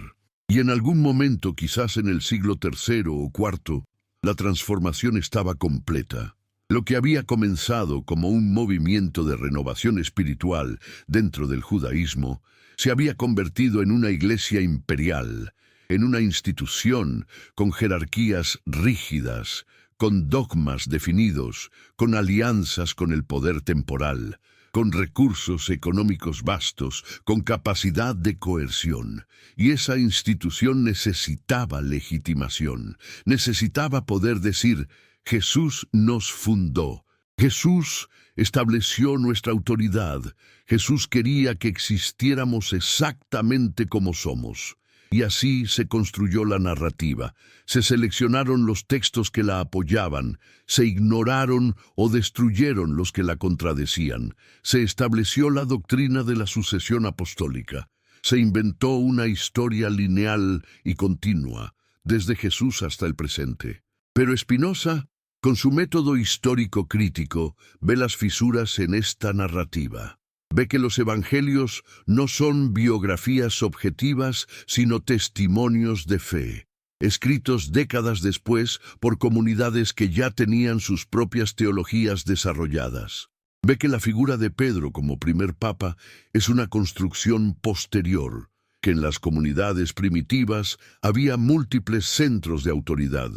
Y en algún momento, quizás en el siglo III o IV, la transformación estaba completa. Lo que había comenzado como un movimiento de renovación espiritual dentro del judaísmo se había convertido en una iglesia imperial, en una institución con jerarquías rígidas, con dogmas definidos, con alianzas con el poder temporal, con recursos económicos vastos, con capacidad de coerción. Y esa institución necesitaba legitimación, necesitaba poder decir: Jesús nos fundó. Jesús estableció nuestra autoridad. Jesús quería que existiéramos exactamente como somos. Y así se construyó la narrativa. Se seleccionaron los textos que la apoyaban, se ignoraron o destruyeron los que la contradecían. Se estableció la doctrina de la sucesión apostólica. Se inventó una historia lineal y continua, desde Jesús hasta el presente. Pero Spinoza, con su método histórico crítico, ve las fisuras en esta narrativa. Ve que los evangelios no son biografías objetivas, sino testimonios de fe, escritos décadas después por comunidades que ya tenían sus propias teologías desarrolladas. Ve que la figura de Pedro como primer papa es una construcción posterior, que en las comunidades primitivas había múltiples centros de autoridad,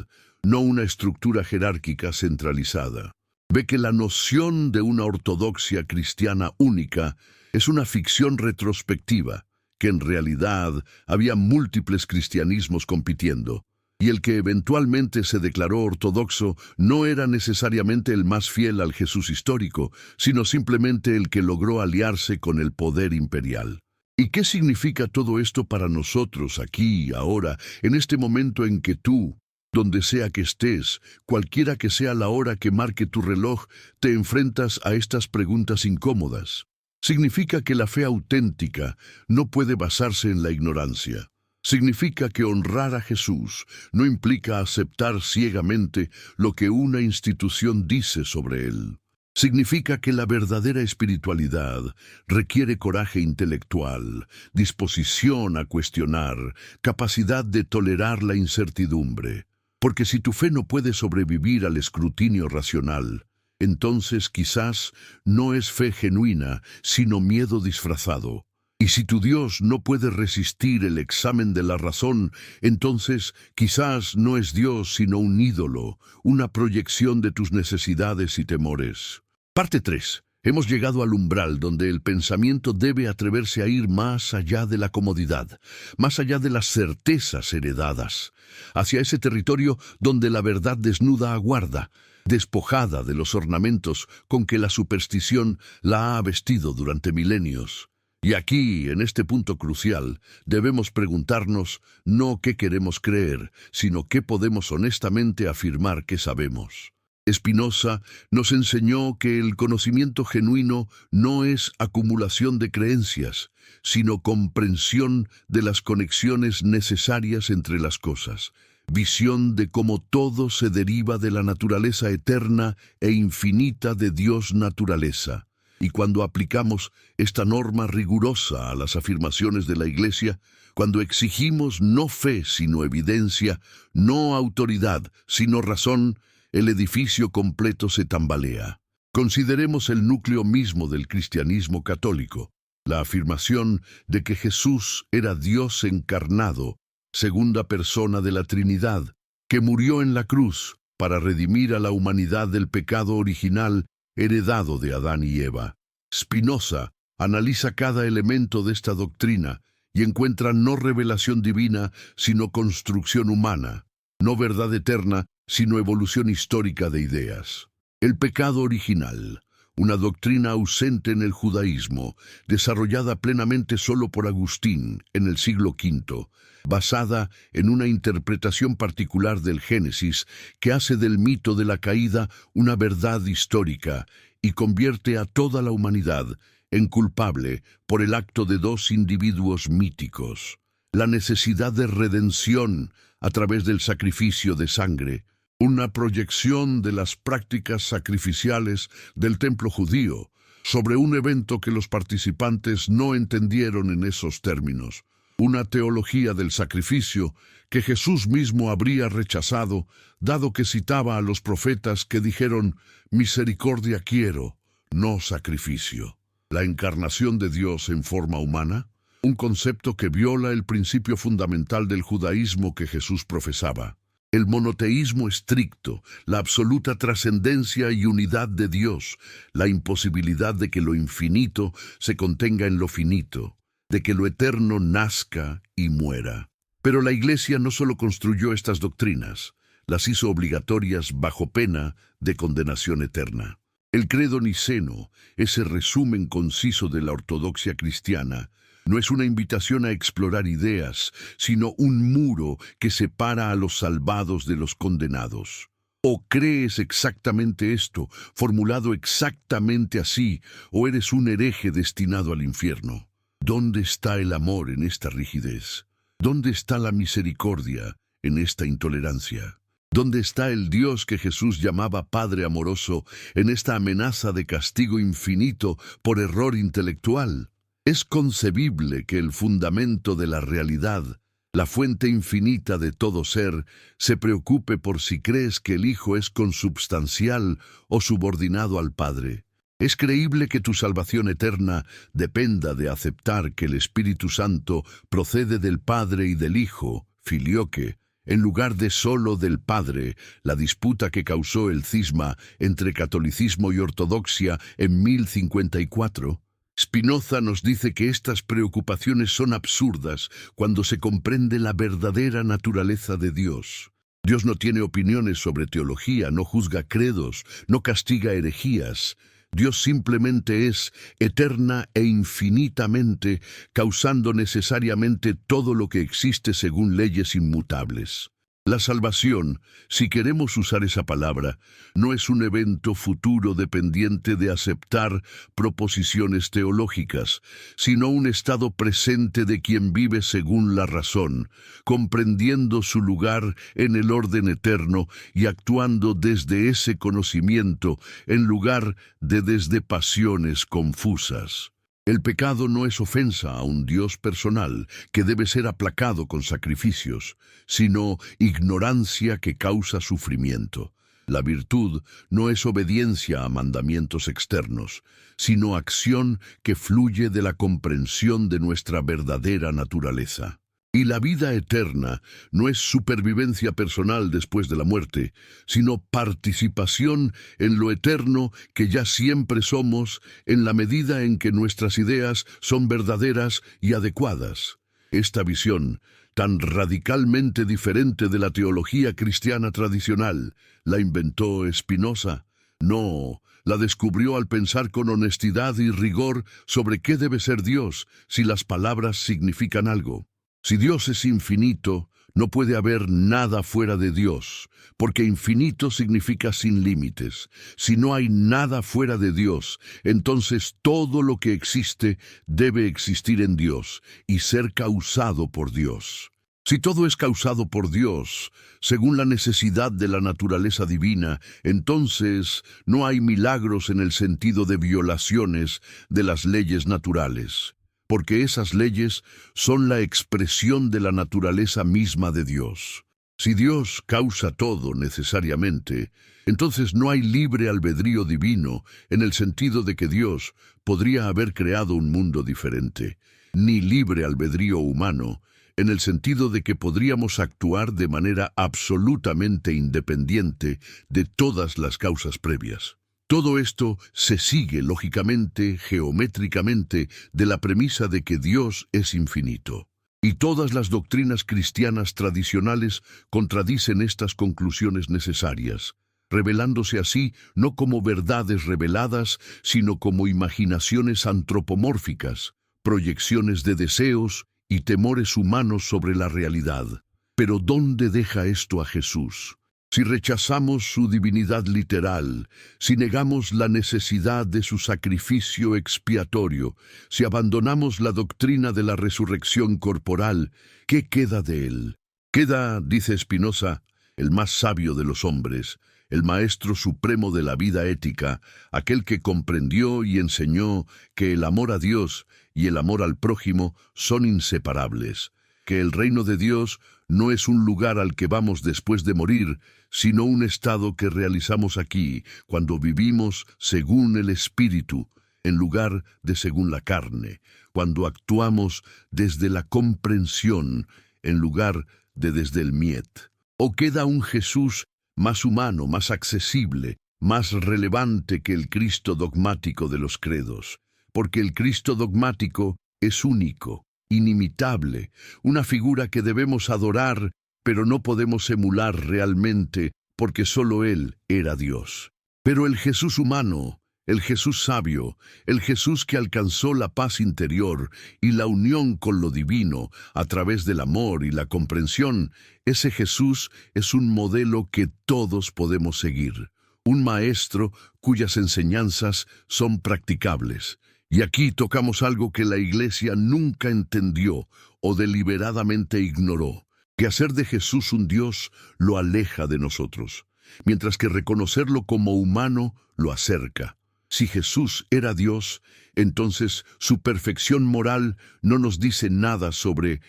no una estructura jerárquica centralizada. Ve que la noción de una ortodoxia cristiana única es una ficción retrospectiva, que en realidad había múltiples cristianismos compitiendo, y el que eventualmente se declaró ortodoxo no era necesariamente el más fiel al Jesús histórico, sino simplemente el que logró aliarse con el poder imperial. ¿Y qué significa todo esto para nosotros aquí y ahora, en este momento en que tú, donde sea que estés, cualquiera que sea la hora que marque tu reloj, te enfrentas a estas preguntas incómodas? Significa que la fe auténtica no puede basarse en la ignorancia. Significa que honrar a Jesús no implica aceptar ciegamente lo que una institución dice sobre él. Significa que la verdadera espiritualidad requiere coraje intelectual, disposición a cuestionar, capacidad de tolerar la incertidumbre. Porque si tu fe no puede sobrevivir al escrutinio racional, entonces quizás no es fe genuina, sino miedo disfrazado. Y si tu Dios no puede resistir el examen de la razón, entonces quizás no es Dios sino un ídolo, una proyección de tus necesidades y temores. Parte 3. Hemos llegado al umbral donde el pensamiento debe atreverse a ir más allá de la comodidad, más allá de las certezas heredadas, hacia ese territorio donde la verdad desnuda aguarda, despojada de los ornamentos con que la superstición la ha vestido durante milenios. Y aquí, en este punto crucial, debemos preguntarnos no qué queremos creer, sino qué podemos honestamente afirmar que sabemos. Spinoza nos enseñó que el conocimiento genuino no es acumulación de creencias, sino comprensión de las conexiones necesarias entre las cosas, visión de cómo todo se deriva de la naturaleza eterna e infinita de Dios naturaleza. Y cuando aplicamos esta norma rigurosa a las afirmaciones de la Iglesia, cuando exigimos no fe sino evidencia, no autoridad sino razón, el edificio completo se tambalea. Consideremos el núcleo mismo del cristianismo católico, la afirmación de que Jesús era Dios encarnado, segunda persona de la Trinidad, que murió en la cruz para redimir a la humanidad del pecado original heredado de Adán y Eva. Spinoza analiza cada elemento de esta doctrina y encuentra no revelación divina, sino construcción humana, no verdad eterna, sino evolución histórica de ideas. El pecado original, una doctrina ausente en el judaísmo, desarrollada plenamente solo por Agustín en el siglo V, basada en una interpretación particular del Génesis que hace del mito de la caída una verdad histórica y convierte a toda la humanidad en culpable por el acto de dos individuos míticos. La necesidad de redención a través del sacrificio de sangre, una proyección de las prácticas sacrificiales del templo judío sobre un evento que los participantes no entendieron en esos términos, una teología del sacrificio que Jesús mismo habría rechazado, dado que citaba a los profetas que dijeron, «Misericordia quiero, no sacrificio». La encarnación de Dios en forma humana, un concepto que viola el principio fundamental del judaísmo que Jesús profesaba. El monoteísmo estricto, la absoluta trascendencia y unidad de Dios, la imposibilidad de que lo infinito se contenga en lo finito, de que lo eterno nazca y muera. Pero la Iglesia no solo construyó estas doctrinas, las hizo obligatorias bajo pena de condenación eterna. El credo niceno, ese resumen conciso de la ortodoxia cristiana, no es una invitación a explorar ideas, sino un muro que separa a los salvados de los condenados. O crees exactamente esto, formulado exactamente así, o eres un hereje destinado al infierno. ¿Dónde está el amor en esta rigidez? ¿Dónde está la misericordia en esta intolerancia? ¿Dónde está el Dios que Jesús llamaba Padre amoroso en esta amenaza de castigo infinito por error intelectual? Es concebible que el fundamento de la realidad, la fuente infinita de todo ser, se preocupe por si crees que el Hijo es consubstancial o subordinado al Padre. Es creíble que tu salvación eterna dependa de aceptar que el Espíritu Santo procede del Padre y del Hijo, filioque, en lugar de solo del Padre, la disputa que causó el cisma entre catolicismo y ortodoxia en 1054. Spinoza nos dice que estas preocupaciones son absurdas cuando se comprende la verdadera naturaleza de Dios. Dios no tiene opiniones sobre teología, no juzga credos, no castiga herejías. Dios simplemente es eterna e infinitamente, causando necesariamente todo lo que existe según leyes inmutables. La salvación, si queremos usar esa palabra, no es un evento futuro dependiente de aceptar proposiciones teológicas, sino un estado presente de quien vive según la razón, comprendiendo su lugar en el orden eterno y actuando desde ese conocimiento en lugar de desde pasiones confusas. El pecado no es ofensa a un Dios personal que debe ser aplacado con sacrificios, sino ignorancia que causa sufrimiento. La virtud no es obediencia a mandamientos externos, sino acción que fluye de la comprensión de nuestra verdadera naturaleza. Y la vida eterna no es supervivencia personal después de la muerte, sino participación en lo eterno que ya siempre somos en la medida en que nuestras ideas son verdaderas y adecuadas. Esta visión, tan radicalmente diferente de la teología cristiana tradicional, ¿la inventó Spinoza? No, la descubrió al pensar con honestidad y rigor sobre qué debe ser Dios si las palabras significan algo. Si Dios es infinito, no puede haber nada fuera de Dios, porque infinito significa sin límites. Si no hay nada fuera de Dios, entonces todo lo que existe debe existir en Dios y ser causado por Dios. Si todo es causado por Dios, según la necesidad de la naturaleza divina, entonces no hay milagros en el sentido de violaciones de las leyes naturales, porque esas leyes son la expresión de la naturaleza misma de Dios. Si Dios causa todo necesariamente, entonces no hay libre albedrío divino en el sentido de que Dios podría haber creado un mundo diferente, ni libre albedrío humano en el sentido de que podríamos actuar de manera absolutamente independiente de todas las causas previas. Todo esto se sigue lógicamente, geométricamente, de la premisa de que Dios es infinito. Y todas las doctrinas cristianas tradicionales contradicen estas conclusiones necesarias, revelándose así no como verdades reveladas, sino como imaginaciones antropomórficas, proyecciones de deseos y temores humanos sobre la realidad. Pero ¿dónde deja esto a Jesús? Si rechazamos su divinidad literal, si negamos la necesidad de su sacrificio expiatorio, si abandonamos la doctrina de la resurrección corporal, ¿qué queda de él? Queda, dice Spinoza, el más sabio de los hombres, el maestro supremo de la vida ética, aquel que comprendió y enseñó que el amor a Dios y el amor al prójimo son inseparables, que el reino de Dios no es un lugar al que vamos después de morir, sino un estado que realizamos aquí, cuando vivimos según el Espíritu, en lugar de según la carne, cuando actuamos desde la comprensión, en lugar de desde el miet. ¿O queda un Jesús más humano, más accesible, más relevante que el Cristo dogmático de los credos? Porque el Cristo dogmático es único, inimitable, una figura que debemos adorar, pero no podemos emular realmente, porque solo Él era Dios. Pero el Jesús humano, el Jesús sabio, el Jesús que alcanzó la paz interior y la unión con lo divino a través del amor y la comprensión, ese Jesús es un modelo que todos podemos seguir, un maestro cuyas enseñanzas son practicables. Y aquí tocamos algo que la Iglesia nunca entendió o deliberadamente ignoró, que hacer de Jesús un Dios lo aleja de nosotros, mientras que reconocerlo como humano lo acerca. Si Jesús era Dios, entonces su perfección moral no nos dice nada sobre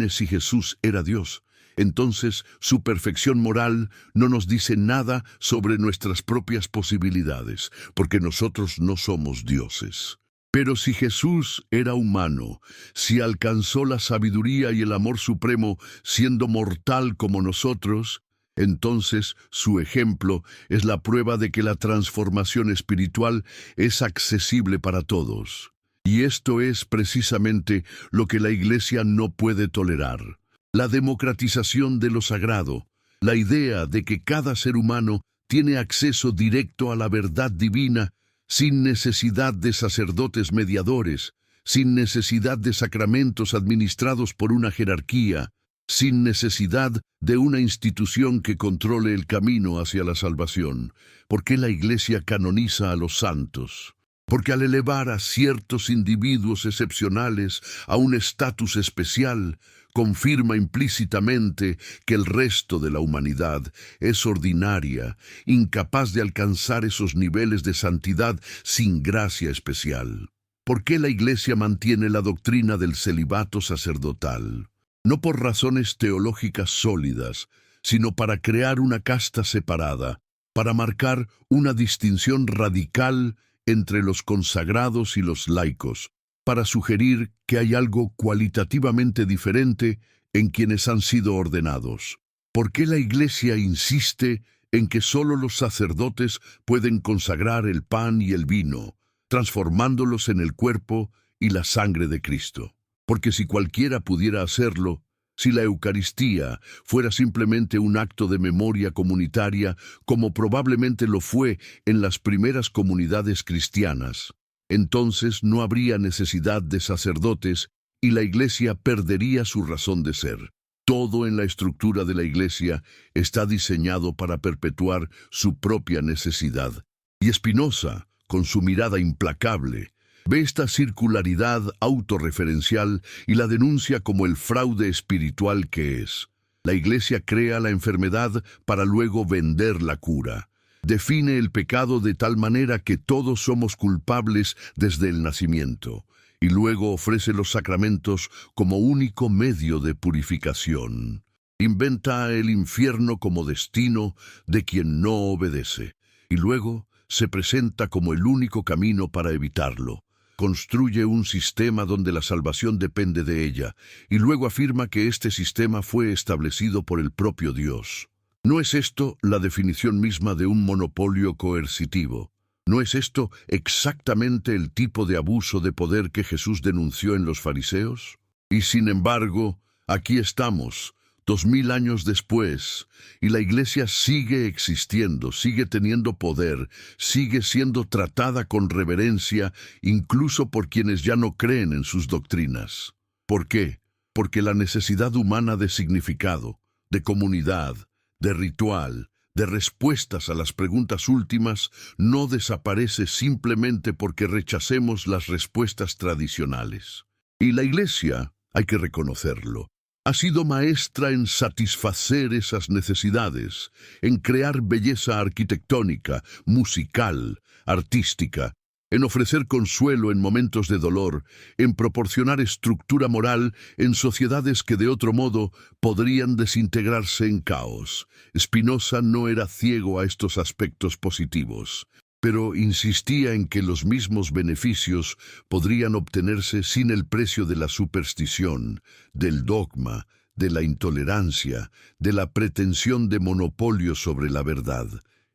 si Jesús era Dios. Entonces su perfección moral no nos dice nada sobre nuestras propias posibilidades, porque nosotros no somos dioses. Pero si Jesús era humano, si alcanzó la sabiduría y el amor supremo siendo mortal como nosotros, entonces su ejemplo es la prueba de que la transformación espiritual es accesible para todos. Y esto es precisamente lo que la Iglesia no puede tolerar: la democratización de lo sagrado, la idea de que cada ser humano tiene acceso directo a la verdad divina, sin necesidad de sacerdotes mediadores, sin necesidad de sacramentos administrados por una jerarquía, sin necesidad de una institución que controle el camino hacia la salvación. ¿Por qué la Iglesia canoniza a los santos? Porque al elevar a ciertos individuos excepcionales a un estatus especial, confirma implícitamente que el resto de la humanidad es ordinaria, incapaz de alcanzar esos niveles de santidad sin gracia especial. ¿Por qué la Iglesia mantiene la doctrina del celibato sacerdotal? No por razones teológicas sólidas, sino para crear una casta separada, para marcar una distinción radical entre los consagrados y los laicos, para sugerir que hay algo cualitativamente diferente en quienes han sido ordenados. ¿Por qué la Iglesia insiste en que solo los sacerdotes pueden consagrar el pan y el vino, transformándolos en el cuerpo y la sangre de Cristo? Porque si cualquiera pudiera hacerlo, si la Eucaristía fuera simplemente un acto de memoria comunitaria, como probablemente lo fue en las primeras comunidades cristianas, entonces no habría necesidad de sacerdotes y la Iglesia perdería su razón de ser. Todo en la estructura de la Iglesia está diseñado para perpetuar su propia necesidad. Y Spinoza, con su mirada implacable, ve esta circularidad autorreferencial y la denuncia como el fraude espiritual que es. La Iglesia crea la enfermedad para luego vender la cura. Define el pecado de tal manera que todos somos culpables desde el nacimiento, y luego ofrece los sacramentos como único medio de purificación. Inventa el infierno como destino de quien no obedece, y luego se presenta como el único camino para evitarlo. Construye un sistema donde la salvación depende de ella, y luego afirma que este sistema fue establecido por el propio Dios. ¿No es esto la definición misma de un monopolio coercitivo? ¿No es esto exactamente el tipo de abuso de poder que Jesús denunció en los fariseos? Y sin embargo, aquí estamos, 2000 años después, y la Iglesia sigue existiendo, sigue teniendo poder, sigue siendo tratada con reverencia, incluso por quienes ya no creen en sus doctrinas. ¿Por qué? Porque la necesidad humana de significado, de comunidad, de ritual, de respuestas a las preguntas últimas, no desaparece simplemente porque rechacemos las respuestas tradicionales. Y la Iglesia, hay que reconocerlo, ha sido maestra en satisfacer esas necesidades, en crear belleza arquitectónica, musical, artística, en ofrecer consuelo en momentos de dolor, en proporcionar estructura moral en sociedades que de otro modo podrían desintegrarse en caos. Spinoza no era ciego a estos aspectos positivos, pero insistía en que los mismos beneficios podrían obtenerse sin el precio de la superstición, del dogma, de la intolerancia, de la pretensión de monopolio sobre la verdad.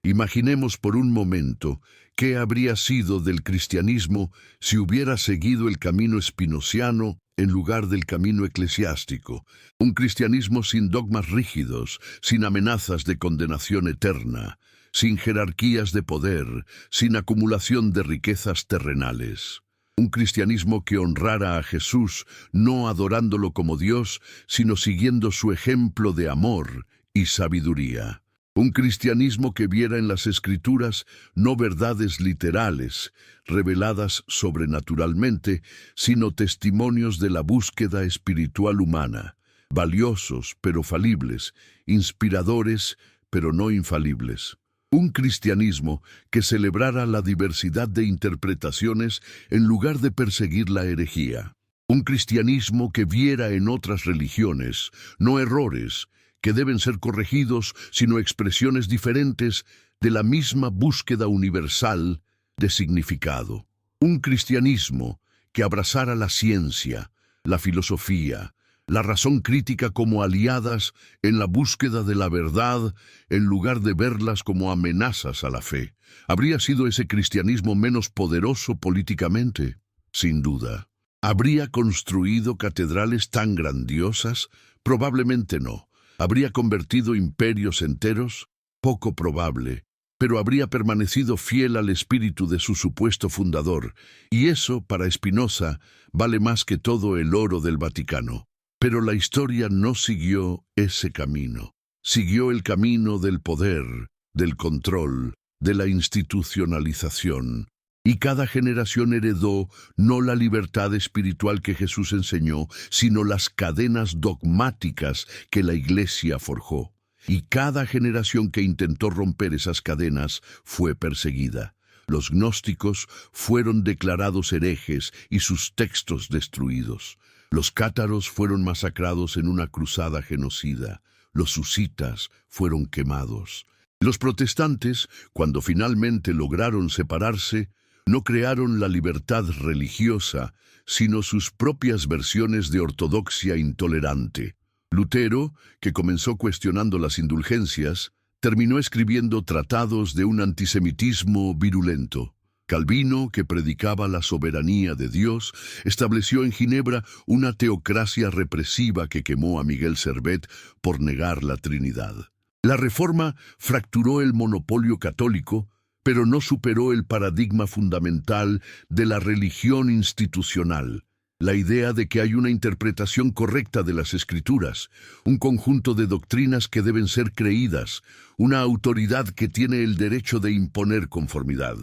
Imaginemos por un momento qué habría sido del cristianismo si hubiera seguido el camino spinoziano en lugar del camino eclesiástico, un cristianismo sin dogmas rígidos, sin amenazas de condenación eterna, sin jerarquías de poder, sin acumulación de riquezas terrenales. Un cristianismo que honrara a Jesús, no adorándolo como Dios, sino siguiendo su ejemplo de amor y sabiduría. Un cristianismo que viera en las Escrituras no verdades literales, reveladas sobrenaturalmente, sino testimonios de la búsqueda espiritual humana, valiosos pero falibles, inspiradores pero no infalibles. Un cristianismo que celebrara la diversidad de interpretaciones en lugar de perseguir la herejía. Un cristianismo que viera en otras religiones, no errores, que deben ser corregidos, sino expresiones diferentes de la misma búsqueda universal de significado. Un cristianismo que abrazara la ciencia, la filosofía, la razón crítica como aliadas en la búsqueda de la verdad, en lugar de verlas como amenazas a la fe. ¿Habría sido ese cristianismo menos poderoso políticamente? Sin duda. ¿Habría construido catedrales tan grandiosas? Probablemente no. ¿Habría convertido imperios enteros? Poco probable, pero habría permanecido fiel al espíritu de su supuesto fundador, y eso, para Spinoza, vale más que todo el oro del Vaticano. Pero la historia no siguió ese camino. Siguió el camino del poder, del control, de la institucionalización. Y cada generación heredó no la libertad espiritual que Jesús enseñó, sino las cadenas dogmáticas que la Iglesia forjó. Y cada generación que intentó romper esas cadenas fue perseguida. Los gnósticos fueron declarados herejes y sus textos destruidos. Los cátaros fueron masacrados en una cruzada genocida. Los husitas fueron quemados. Los protestantes, cuando finalmente lograron separarse, no crearon la libertad religiosa, sino sus propias versiones de ortodoxia intolerante. Lutero, que comenzó cuestionando las indulgencias, terminó escribiendo tratados de un antisemitismo virulento. Calvino, que predicaba la soberanía de Dios, estableció en Ginebra una teocracia represiva que quemó a Miguel Servet por negar la Trinidad. La Reforma fracturó el monopolio católico, pero no superó el paradigma fundamental de la religión institucional, la idea de que hay una interpretación correcta de las Escrituras, un conjunto de doctrinas que deben ser creídas, una autoridad que tiene el derecho de imponer conformidad.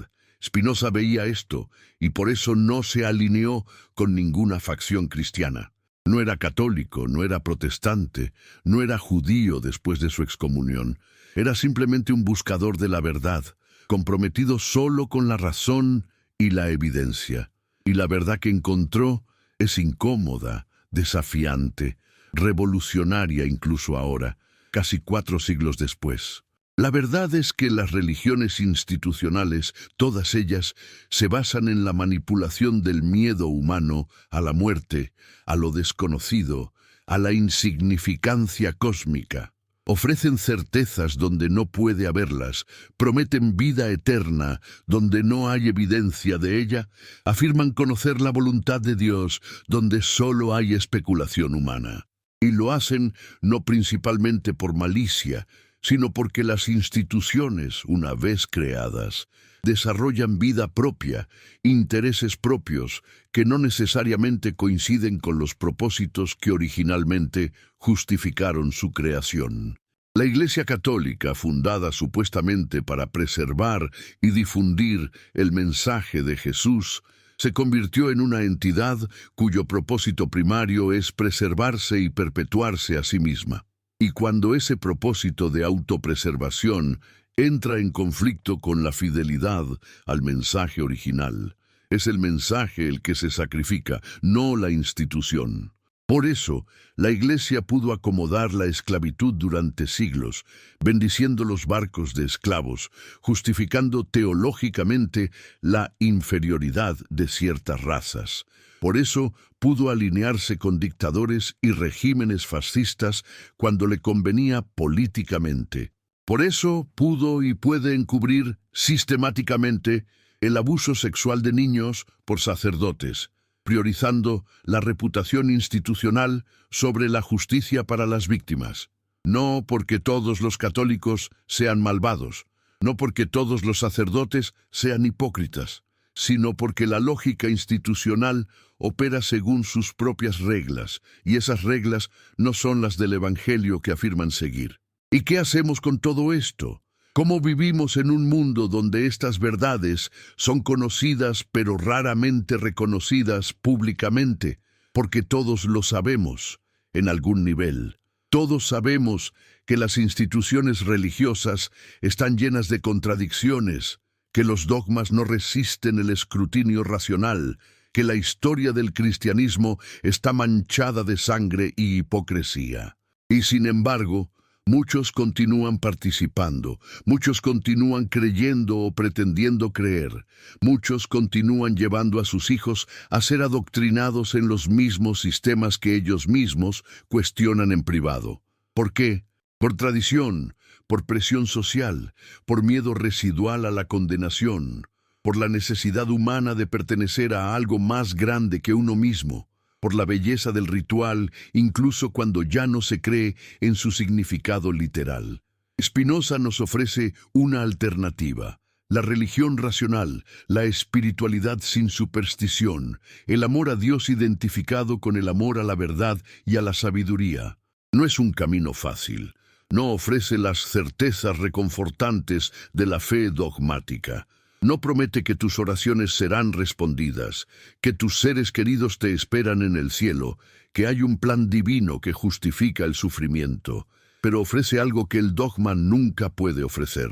Spinoza veía esto y por eso no se alineó con ninguna facción cristiana. No era católico, no era protestante, no era judío después de su excomunión. Era simplemente un buscador de la verdad, comprometido solo con la razón y la evidencia. Y la verdad que encontró es incómoda, desafiante, revolucionaria incluso ahora, casi 4 siglos después. La verdad es que las religiones institucionales, todas ellas, se basan en la manipulación del miedo humano a la muerte, a lo desconocido, a la insignificancia cósmica. Ofrecen certezas donde no puede haberlas, prometen vida eterna donde no hay evidencia de ella, afirman conocer la voluntad de Dios donde solo hay especulación humana. Y lo hacen no principalmente por malicia, sino porque las instituciones, una vez creadas, desarrollan vida propia, intereses propios, que no necesariamente coinciden con los propósitos que originalmente justificaron su creación. La Iglesia Católica, fundada supuestamente para preservar y difundir el mensaje de Jesús, se convirtió en una entidad cuyo propósito primario es preservarse y perpetuarse a sí misma. Y cuando ese propósito de autopreservación entra en conflicto con la fidelidad al mensaje original, es el mensaje el que se sacrifica, no la institución. Por eso, la Iglesia pudo acomodar la esclavitud durante siglos, bendiciendo los barcos de esclavos, justificando teológicamente la inferioridad de ciertas razas. Por eso pudo alinearse con dictadores y regímenes fascistas cuando le convenía políticamente. Por eso pudo y puede encubrir sistemáticamente el abuso sexual de niños por sacerdotes, priorizando la reputación institucional sobre la justicia para las víctimas. No porque todos los católicos sean malvados, no porque todos los sacerdotes sean hipócritas, sino porque la lógica institucional opera según sus propias reglas, y esas reglas no son las del Evangelio que afirman seguir. ¿Y qué hacemos con todo esto? ¿Cómo vivimos en un mundo donde estas verdades son conocidas pero raramente reconocidas públicamente? Porque todos lo sabemos, en algún nivel. Todos sabemos que las instituciones religiosas están llenas de contradicciones, que los dogmas no resisten el escrutinio racional, que la historia del cristianismo está manchada de sangre y hipocresía. Y sin embargo, muchos continúan participando, muchos continúan creyendo o pretendiendo creer, muchos continúan llevando a sus hijos a ser adoctrinados en los mismos sistemas que ellos mismos cuestionan en privado. ¿Por qué? Por tradición, por presión social, por miedo residual a la condenación, por la necesidad humana de pertenecer a algo más grande que uno mismo, por la belleza del ritual, incluso cuando ya no se cree en su significado literal. Spinoza nos ofrece una alternativa: la religión racional, la espiritualidad sin superstición, el amor a Dios identificado con el amor a la verdad y a la sabiduría. No es un camino fácil. No ofrece las certezas reconfortantes de la fe dogmática. No promete que tus oraciones serán respondidas, que tus seres queridos te esperan en el cielo, que hay un plan divino que justifica el sufrimiento, pero ofrece algo que el dogma nunca puede ofrecer: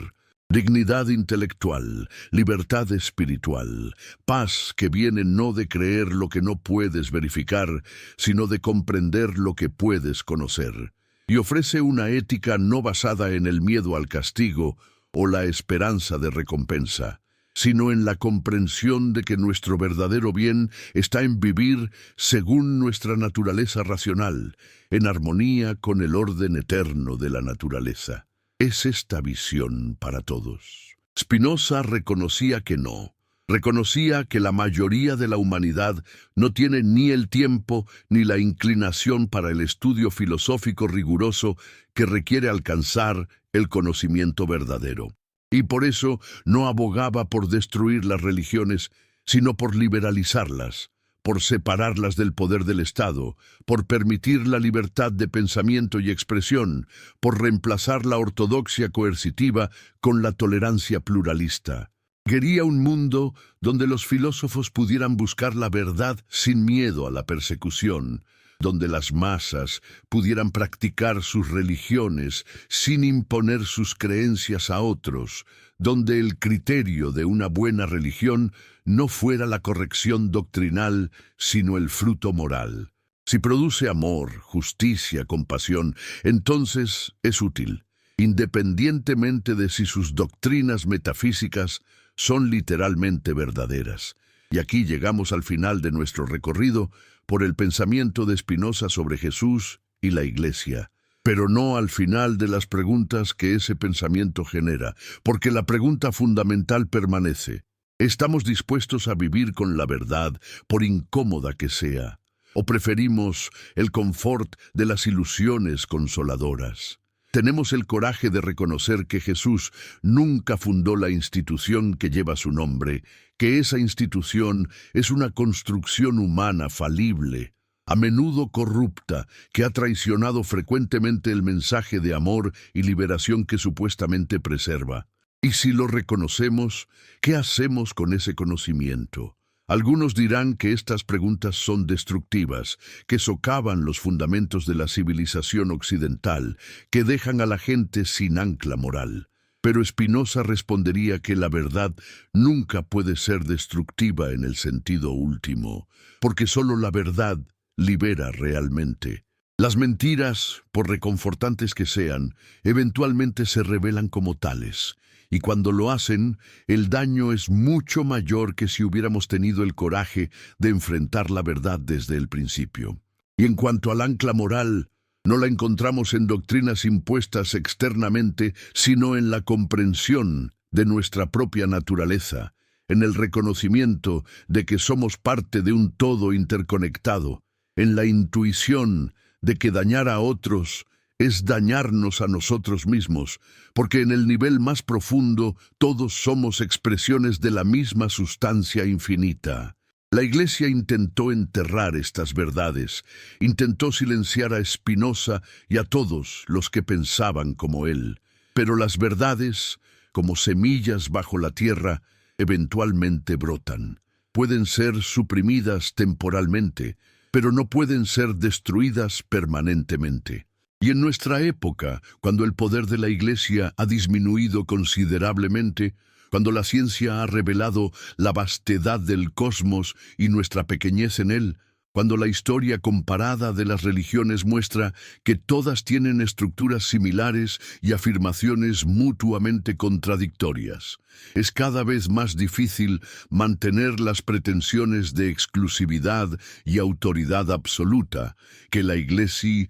dignidad intelectual, libertad espiritual, paz que viene no de creer lo que no puedes verificar, sino de comprender lo que puedes conocer. Y ofrece una ética no basada en el miedo al castigo o la esperanza de recompensa. sino en la comprensión de que nuestro verdadero bien está en vivir según nuestra naturaleza racional, en armonía con el orden eterno de la naturaleza. ¿Es esta visión para todos? Spinoza reconocía que no. Reconocía que la mayoría de la humanidad no tiene ni el tiempo ni la inclinación para el estudio filosófico riguroso que requiere alcanzar el conocimiento verdadero. Y por eso no abogaba por destruir las religiones, sino por liberalizarlas, por separarlas del poder del Estado, por permitir la libertad de pensamiento y expresión, por reemplazar la ortodoxia coercitiva con la tolerancia pluralista. Quería un mundo donde los filósofos pudieran buscar la verdad sin miedo a la persecución, donde las masas pudieran practicar sus religiones sin imponer sus creencias a otros, donde el criterio de una buena religión no fuera la corrección doctrinal, sino el fruto moral. Si produce amor, justicia, compasión, entonces es útil, independientemente de si sus doctrinas metafísicas son literalmente verdaderas. Y aquí llegamos al final de nuestro recorrido por el pensamiento de Spinoza sobre Jesús y la Iglesia, pero no al final de las preguntas que ese pensamiento genera, porque la pregunta fundamental permanece. ¿Estamos dispuestos a vivir con la verdad, por incómoda que sea? ¿O preferimos el confort de las ilusiones consoladoras? Tenemos el coraje de reconocer que Jesús nunca fundó la institución que lleva su nombre, que esa institución es una construcción humana falible, a menudo corrupta, que ha traicionado frecuentemente el mensaje de amor y liberación que supuestamente preserva. Y si lo reconocemos, ¿qué hacemos con ese conocimiento? Algunos dirán que estas preguntas son destructivas, que socavan los fundamentos de la civilización occidental, que dejan a la gente sin ancla moral. Pero Spinoza respondería que la verdad nunca puede ser destructiva en el sentido último, porque solo la verdad libera realmente. Las mentiras, por reconfortantes que sean, eventualmente se revelan como tales. Y cuando lo hacen, el daño es mucho mayor que si hubiéramos tenido el coraje de enfrentar la verdad desde el principio. Y en cuanto al ancla moral, no la encontramos en doctrinas impuestas externamente, sino en la comprensión de nuestra propia naturaleza, en el reconocimiento de que somos parte de un todo interconectado, en la intuición de que dañar a otros es dañarnos a nosotros mismos, porque en el nivel más profundo todos somos expresiones de la misma sustancia infinita. La Iglesia intentó enterrar estas verdades, intentó silenciar a Spinoza y a todos los que pensaban como él, pero las verdades, como semillas bajo la tierra, eventualmente brotan. Pueden ser suprimidas temporalmente, pero no pueden ser destruidas permanentemente. Y en nuestra época, cuando el poder de la Iglesia ha disminuido considerablemente, cuando la ciencia ha revelado la vastedad del cosmos y nuestra pequeñez en él, cuando la historia comparada de las religiones muestra que todas tienen estructuras similares y afirmaciones mutuamente contradictorias, es cada vez más difícil mantener las pretensiones de exclusividad y autoridad absoluta que la Iglesia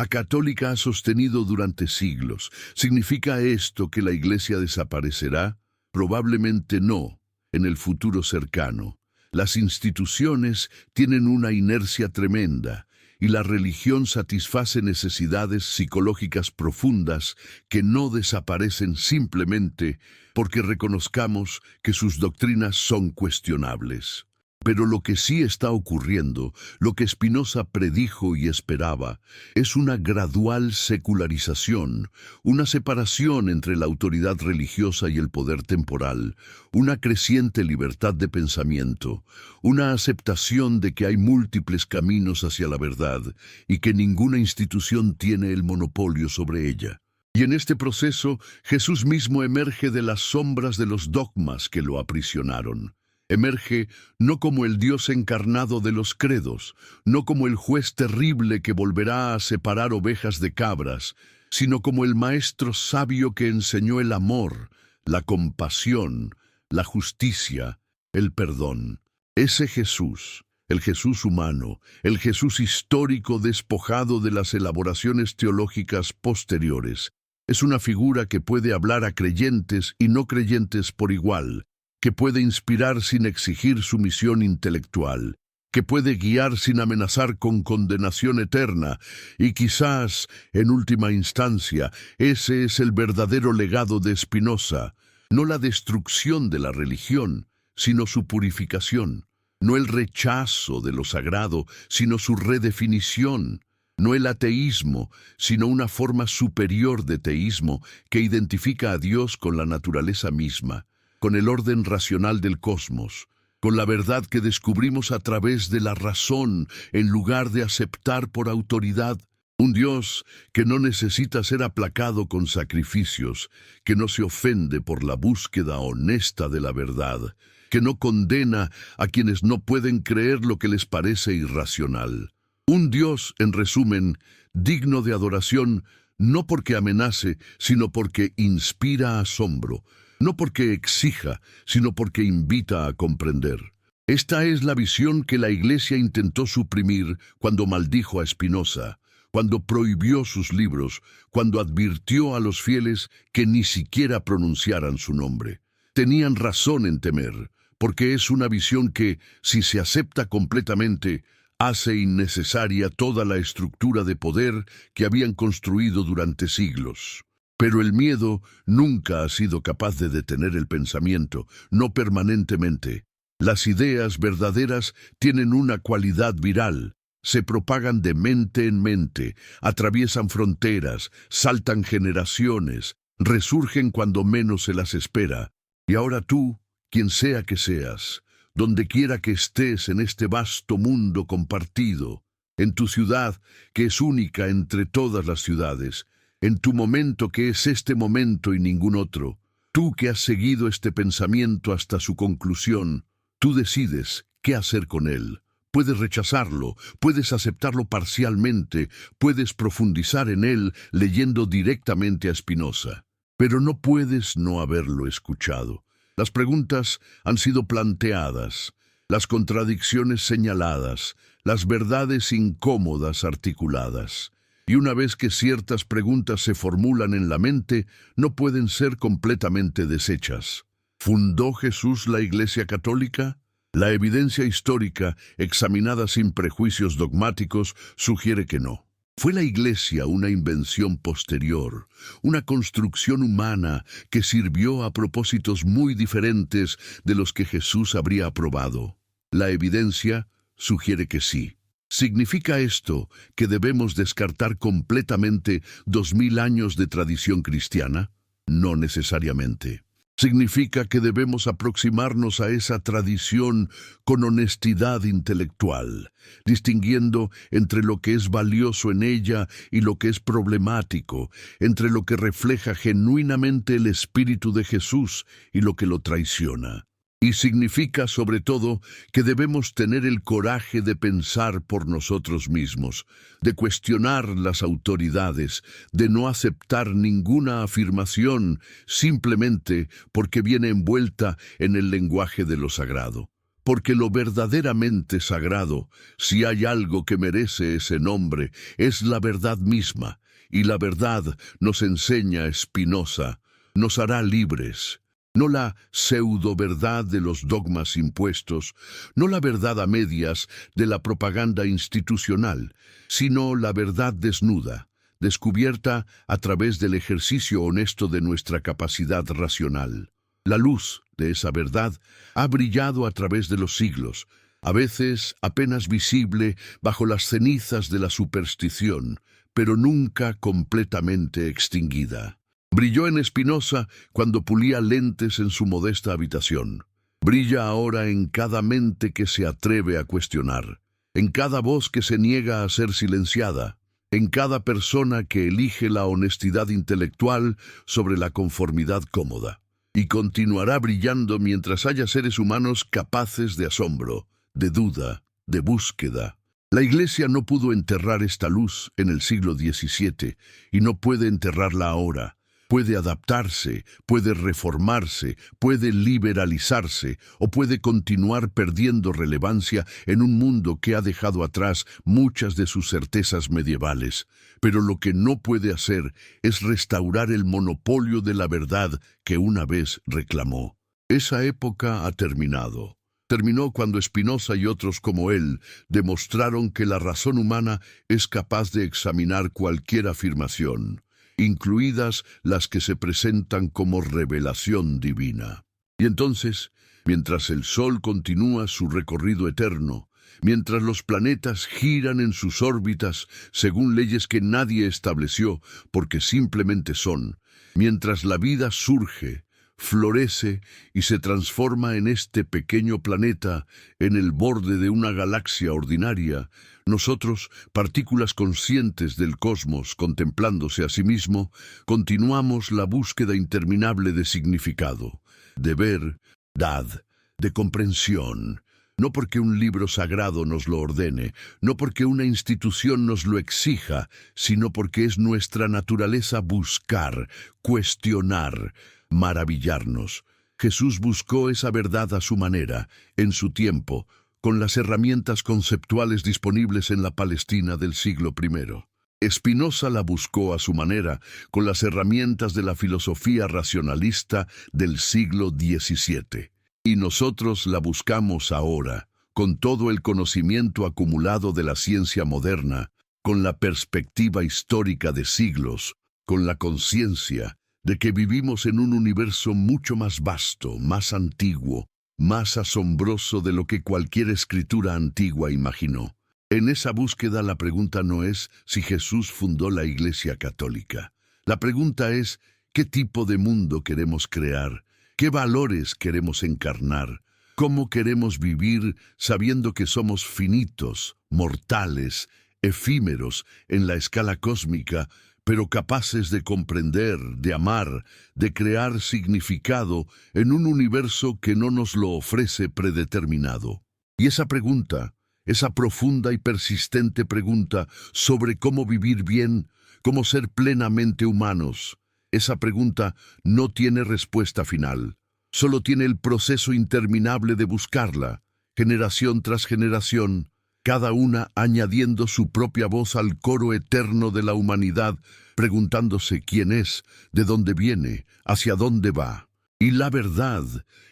católica ha sostenido durante siglos. ¿Significa esto que la Iglesia desaparecerá? Probablemente no, en el futuro cercano. Las instituciones tienen una inercia tremenda y la religión satisface necesidades psicológicas profundas que no desaparecen simplemente porque reconozcamos que sus doctrinas son cuestionables. Pero lo que sí está ocurriendo, lo que Spinoza predijo y esperaba, es una gradual secularización, una separación entre la autoridad religiosa y el poder temporal, una creciente libertad de pensamiento, una aceptación de que hay múltiples caminos hacia la verdad y que ninguna institución tiene el monopolio sobre ella. Y en este proceso, Jesús mismo emerge de las sombras de los dogmas que lo aprisionaron. Emerge no como el Dios encarnado de los credos, no como el juez terrible que volverá a separar ovejas de cabras, sino como el maestro sabio que enseñó el amor, la compasión, la justicia, el perdón. Ese Jesús, el Jesús humano, el Jesús histórico despojado de las elaboraciones teológicas posteriores, es una figura que puede hablar a creyentes y no creyentes por igual, que puede inspirar sin exigir sumisión intelectual, que puede guiar sin amenazar con condenación eterna, y quizás, en última instancia, ese es el verdadero legado de Spinoza, no la destrucción de la religión, sino su purificación, no el rechazo de lo sagrado, sino su redefinición, no el ateísmo, sino una forma superior de teísmo que identifica a Dios con la naturaleza misma, con el orden racional del cosmos, con la verdad que descubrimos a través de la razón en lugar de aceptar por autoridad. Un Dios que no necesita ser aplacado con sacrificios, que no se ofende por la búsqueda honesta de la verdad, que no condena a quienes no pueden creer lo que les parece irracional. Un Dios, en resumen, digno de adoración, no porque amenace, sino porque inspira asombro, no porque exija, sino porque invita a comprender. Esta es la visión que la Iglesia intentó suprimir cuando maldijo a Spinoza, cuando prohibió sus libros, cuando advirtió a los fieles que ni siquiera pronunciaran su nombre. Tenían razón en temer, porque es una visión que, si se acepta completamente, hace innecesaria toda la estructura de poder que habían construido durante siglos. Pero el miedo nunca ha sido capaz de detener el pensamiento, no permanentemente. Las ideas verdaderas tienen una cualidad viral. Se propagan de mente en mente, atraviesan fronteras, saltan generaciones, resurgen cuando menos se las espera. Y ahora tú, quien sea que seas, donde quiera que estés en este vasto mundo compartido, en tu ciudad, que es única entre todas las ciudades, en tu momento que es este momento y ningún otro, tú que has seguido este pensamiento hasta su conclusión, tú decides qué hacer con él. Puedes rechazarlo, puedes aceptarlo parcialmente, puedes profundizar en él leyendo directamente a Spinoza. Pero no puedes no haberlo escuchado. Las preguntas han sido planteadas, las contradicciones señaladas, las verdades incómodas articuladas. Y una vez que ciertas preguntas se formulan en la mente, no pueden ser completamente deshechas. ¿Fundó Jesús la Iglesia Católica? La evidencia histórica, examinada sin prejuicios dogmáticos, sugiere que no. Fue la Iglesia una invención posterior, una construcción humana que sirvió a propósitos muy diferentes de los que Jesús habría aprobado. La evidencia sugiere que sí. ¿Significa esto que debemos descartar completamente 2000 años de tradición cristiana? No necesariamente. Significa que debemos aproximarnos a esa tradición con honestidad intelectual, distinguiendo entre lo que es valioso en ella y lo que es problemático, entre lo que refleja genuinamente el espíritu de Jesús y lo que lo traiciona. Y significa, sobre todo, que debemos tener el coraje de pensar por nosotros mismos, de cuestionar las autoridades, de no aceptar ninguna afirmación simplemente porque viene envuelta en el lenguaje de lo sagrado. Porque lo verdaderamente sagrado, si hay algo que merece ese nombre, es la verdad misma, y la verdad, nos enseña Spinoza, nos hará libres. No la pseudo-verdad de los dogmas impuestos, no la verdad a medias de la propaganda institucional, sino la verdad desnuda, descubierta a través del ejercicio honesto de nuestra capacidad racional. La luz de esa verdad ha brillado a través de los siglos, a veces apenas visible bajo las cenizas de la superstición, pero nunca completamente extinguida. Brilló en Spinoza cuando pulía lentes en su modesta habitación. Brilla ahora en cada mente que se atreve a cuestionar, en cada voz que se niega a ser silenciada, en cada persona que elige la honestidad intelectual sobre la conformidad cómoda. Y continuará brillando mientras haya seres humanos capaces de asombro, de duda, de búsqueda. La Iglesia no pudo enterrar esta luz en el siglo XVII y no puede enterrarla ahora, Puede adaptarse, puede reformarse, puede liberalizarse o puede continuar perdiendo relevancia en un mundo que ha dejado atrás muchas de sus certezas medievales. Pero lo que no puede hacer es restaurar el monopolio de la verdad que una vez reclamó. Esa época ha terminado. Terminó cuando Spinoza y otros como él demostraron que la razón humana es capaz de examinar cualquier afirmación, incluidas las que se presentan como revelación divina. Y entonces, mientras el Sol continúa su recorrido eterno, mientras los planetas giran en sus órbitas según leyes que nadie estableció porque simplemente son, mientras la vida surge, florece y se transforma en este pequeño planeta en el borde de una galaxia ordinaria, nosotros, partículas conscientes del cosmos contemplándose a sí mismo, continuamos la búsqueda interminable de significado, de verdad, de comprensión. No porque un libro sagrado nos lo ordene, no porque una institución nos lo exija, sino porque es nuestra naturaleza buscar, cuestionar, maravillarnos. Jesús buscó esa verdad a su manera, en su tiempo, con las herramientas conceptuales disponibles en la Palestina del siglo I. Spinoza la buscó a su manera, con las herramientas de la filosofía racionalista del siglo XVII. Y nosotros la buscamos ahora, con todo el conocimiento acumulado de la ciencia moderna, con la perspectiva histórica de siglos, con la conciencia de que vivimos en un universo mucho más vasto, más antiguo, más asombroso de lo que cualquier escritura antigua imaginó. En esa búsqueda la pregunta no es si Jesús fundó la Iglesia Católica. La pregunta es, ¿qué tipo de mundo queremos crear? ¿Qué valores queremos encarnar? ¿Cómo queremos vivir sabiendo que somos finitos, mortales, efímeros en la escala cósmica, pero capaces de comprender, de amar, de crear significado en un universo que no nos lo ofrece predeterminado? Y esa pregunta, esa profunda y persistente pregunta sobre cómo vivir bien, cómo ser plenamente humanos, esa pregunta no tiene respuesta final. Solo tiene el proceso interminable de buscarla, generación tras generación, cada una añadiendo su propia voz al coro eterno de la humanidad, preguntándose quién es, de dónde viene, hacia dónde va. Y la verdad,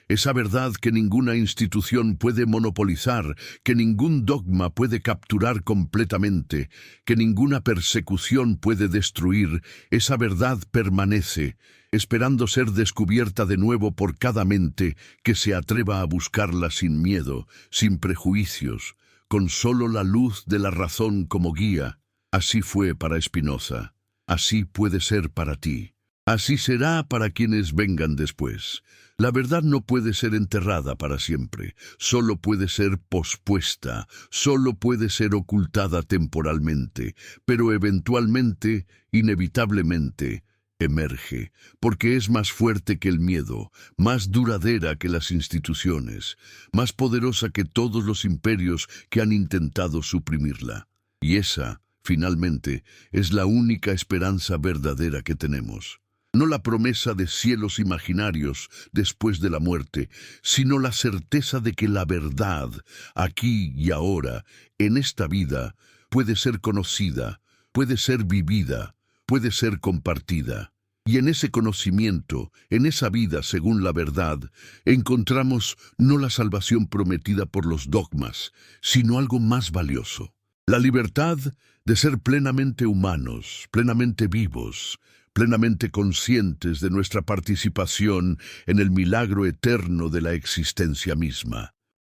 esa verdad que ninguna institución puede monopolizar, que ningún dogma puede capturar completamente, que ninguna persecución puede destruir, esa verdad permanece, esperando ser descubierta de nuevo por cada mente que se atreva a buscarla sin miedo, sin prejuicios, con solo la luz de la razón como guía. Así fue para Spinoza. Así puede ser para ti. Así será para quienes vengan después. La verdad no puede ser enterrada para siempre, solo puede ser pospuesta, solo puede ser ocultada temporalmente, pero eventualmente, inevitablemente, emerge, porque es más fuerte que el miedo, más duradera que las instituciones, más poderosa que todos los imperios que han intentado suprimirla. Y esa, finalmente, es la única esperanza verdadera que tenemos. No la promesa de cielos imaginarios después de la muerte, sino la certeza de que la verdad, aquí y ahora, en esta vida, puede ser conocida, puede ser vivida, puede ser compartida. Y en ese conocimiento, en esa vida según la verdad, encontramos no la salvación prometida por los dogmas, sino algo más valioso. La libertad de ser plenamente humanos, plenamente vivos, plenamente conscientes de nuestra participación en el milagro eterno de la existencia misma.